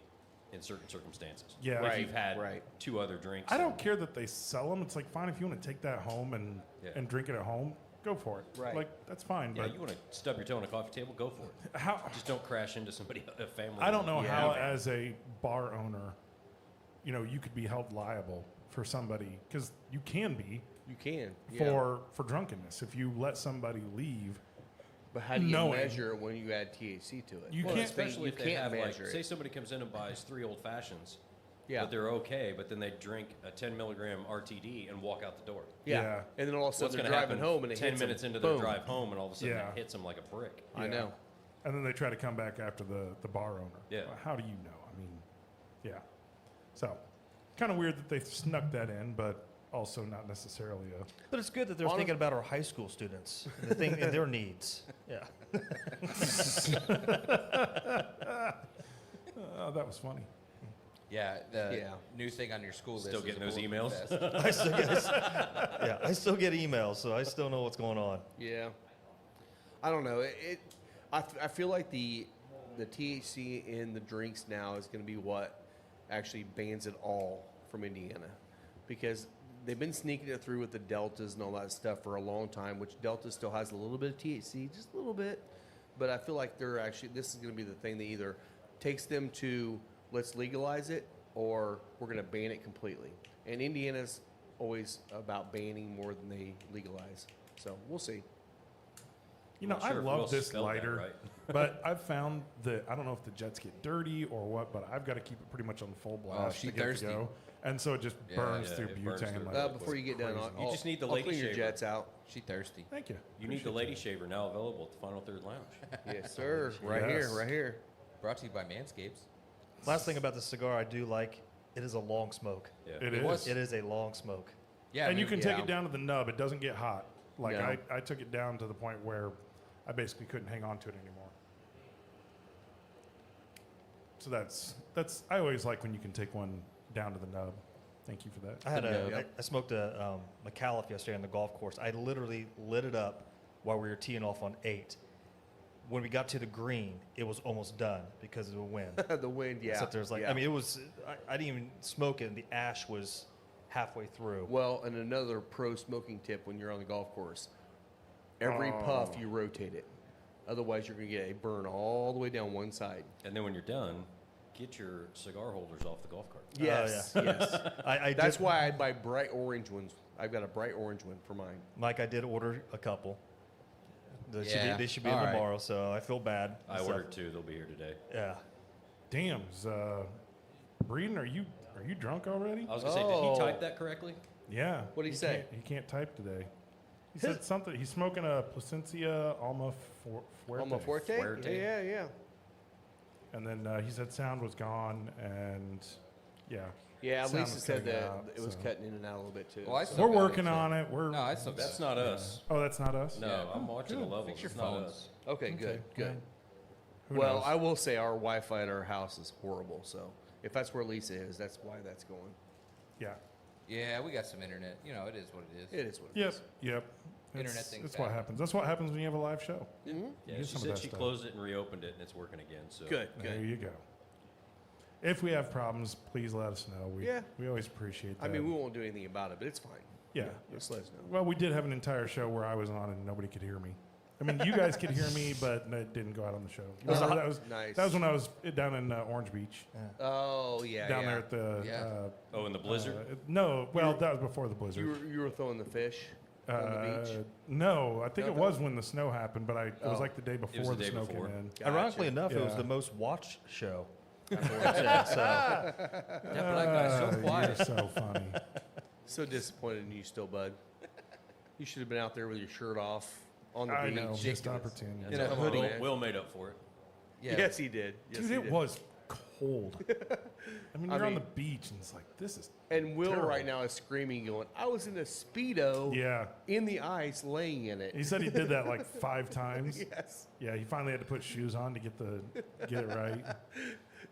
in certain circumstances. Yeah. if Right, you've had right. 2 other drinks. I don't care that they sell them. It's like, fine, if you want to take that home and drink it at home, go for it. Right. Like, that's fine. Yeah, But you want to stub your toe on a coffee table, go for it. how? Just don't crash into a family. I don't know Yeah. how, as a bar owner, you could be held liable for somebody, because you can be You can. Yeah. for drunkenness if you let somebody leave. But how do you knowing- measure it when you add THC to it? You Well, can't- especially you if they can't have, like, measure say it. somebody comes in and buys 3 old fashions, Yeah. but they're okay, but then they drink a 10 milligram RTD and walk out the door. Yeah. And then all of a What's sudden going they're to driving happen home and it 10 hits 'em. minutes into their Boom. drive home, and all of a sudden Yeah. it hits them like a brick. I know. And then they try to come back after the bar owner. Yeah. Well, how do you know? I mean, yeah. So, kind of weird that they snuck that in, but also not necessarily a. But it's good that they're thinking about our high school students and their needs. Yeah. That was funny. yeah, the Yeah. new thing on your school list. Still is getting a those bulletproof emails? vest. I still get emails, so I still know what's going on. Yeah. I don't know. I feel like the THC in the drinks now is going to be what actually bans it all from Indiana, because they've been sneaking it through with the Deltas and all that stuff for a long time, which Delta still has a little bit of THC, just a little bit. But I feel like this is going to be the thing that either takes them to let's legalize it or we're going to ban it completely. And Indiana's always about banning more than they legalize. So we'll see. Not I sure if love we'll this spell that lighter, right. but I've found that I don't know if the jets get dirty or what, but I've got to keep it pretty much on full blast she to get thirsty. to go, and so it just Yeah, burns yeah, through it burns butane. through. like Before you get done, crazy. You just need the I'll lady clean your shaver. jets out. She thirsty. Thank you. You need the lady shaver now available at the Final Third Lounge. Yes, sir. Right Yes. here, right here. Brought to you by Manscapes. Last thing about the cigar I do like, it is a long smoke. Yeah. It It is. was- It is a long smoke. Yeah, And you can take yeah. it down to the nub. It doesn't get hot. Like No. I took it down to the point where I basically couldn't hang on to it anymore. So that's I always like when you can take one down to the nub. Thank you for that. I had Yep. I smoked a McAuliffe yesterday on the golf course. I literally lit it up while we were teeing off on 8. When we got to the green, it was almost done because of the wind. The wind, yeah. So there's like, yeah. I mean, it was. I didn't even smoke it, and the ash was halfway through. Well, and another pro smoking tip when you're on the golf course, every puff you rotate it. Otherwise, you're going to get a burn all the way down one side. And then when you're done, get your cigar holders off the golf cart. Yes, yeah. yes. I That's did, why I buy bright orange ones. I've got a bright orange one for mine. Mike, I did order a couple. Yeah. They should be All in right. tomorrow, so I feel bad. I So, ordered 2. They'll be here today. Yeah. Damn, Breeden, are you drunk already? I was gonna say, did he type that correctly? Yeah. What'd he say? He can't type today. He said something. He's smoking a Placencia Alma Fuerte. Alma Forte? Fuerte. Yeah. And then he said sound was gone, and yeah. Yeah, sound Lisa was said cutting that out, it was so. cutting in and out a little bit too. Well, I so- still We're got it, working so- on it. No, I still got That's it. not us. Oh, that's not us? No, Yeah. I'm watching the levels. Fix your It's not phones. us. Okay, good. yeah. Who Well, knows? I will say our Wi-Fi at our house is horrible. So if that's where Lisa is, that's why that's going. Yeah. Yeah, we got some internet. You know, it is what it is. It is what it Yep. is. Yep. Internet That's- things That's what happen. happens. That's what happens when you have a live show. Yeah, get she some of said that she stuff. closed it and reopened it, and it's working again. So Good. There you go. If we have problems, please let us know. We always appreciate that. I mean, we won't do anything about it, but it's fine. yeah. Just let us know. Well, we did have an entire show where I was on and nobody could hear me. I mean, you guys could hear me, but it didn't go out on the show. Remember, that was Nice. That was when I was down in Orange Beach, Oh yeah. down yeah. there at the. Yeah. Oh, in the blizzard? No, well, that was before the blizzard. You were throwing the fish on the beach. No, I think No, it no? was when the snow happened, but it was Oh. like the day before the the day snow before. came in. Ironically enough, it was Yeah. the most watched show. afterwards, yeah, so That black guy's so quiet. You're so funny. So disappointed in you still, bud. You should have been out there with your shirt off on the I beach. know, missed Ridiculous. opportunity. That's In a all. hoodie. Will made up for it. Yeah. Yes, he did. Yes, Dude, he it did. was cold. I mean, I you're on mean- the beach, and it's like, this is. And Will Terrible. right now is screaming, going, "I was in a Speedo Yeah. in the ice, laying in it." He said he did that like 5 times. Yes. Yeah, he finally had to put shoes on to get it right.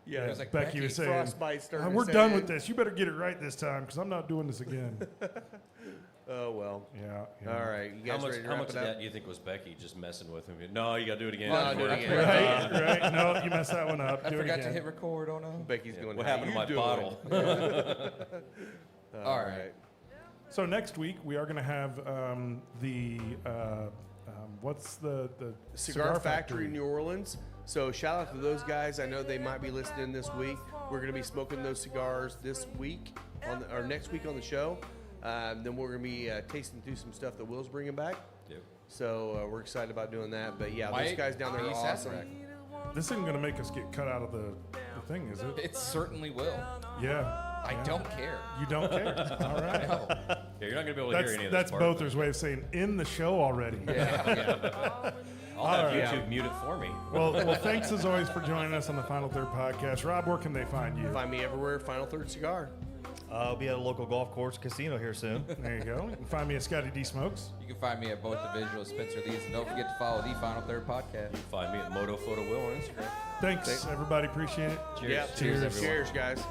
Yeah. It was like, Becky was saying, Frostbite started to we're set done in." with this. You better get it right this time because I'm not doing this again. Oh well. Yeah. All right. You How guys much, ready to how wrap much it of up? that do you think was Becky just messing with him? No, you got to do it again. No, do it Before- again. Right. No, you messed that one up. I Do it forgot to again. hit record. Oh no. Becky's Yeah, going. what "How happened to you my doing?" bottle? All right. So next week we are going to have what's the Cigar Factory New Orleans. So shout out to those guys. I know they might be listening this week. We're going to be smoking those cigars this week or next week on the show. Then we're going to be tasting through some stuff that Will's bringing back. Yep. So we're excited about doing that. But yeah, those Mike, guys down there are peace, awesome. Azrac. This isn't going to make us get cut out of the thing, is it? It certainly will. Yeah. I yeah. don't care. You don't care? All right. No. Yeah, you're not going to be able to hear any of this. That's part, Bother's way of saying in the show already. I'll have All right. YouTube mute it for me. Well, thanks as always for joining us on the Final Third podcast. Rob, where can they find you? Find me everywhere. Final Third Cigar. I'll be at a local golf course casino here soon. There you go. You can find me at Scotty D Smokes. You can find me at both the visual Spencer Lee's, and don't forget to follow the Final Third podcast. Find me at Moto Photo Will on Instagram. Thanks, everybody. Appreciate it. Cheers. Yeah. Cheers, Cheers, guys.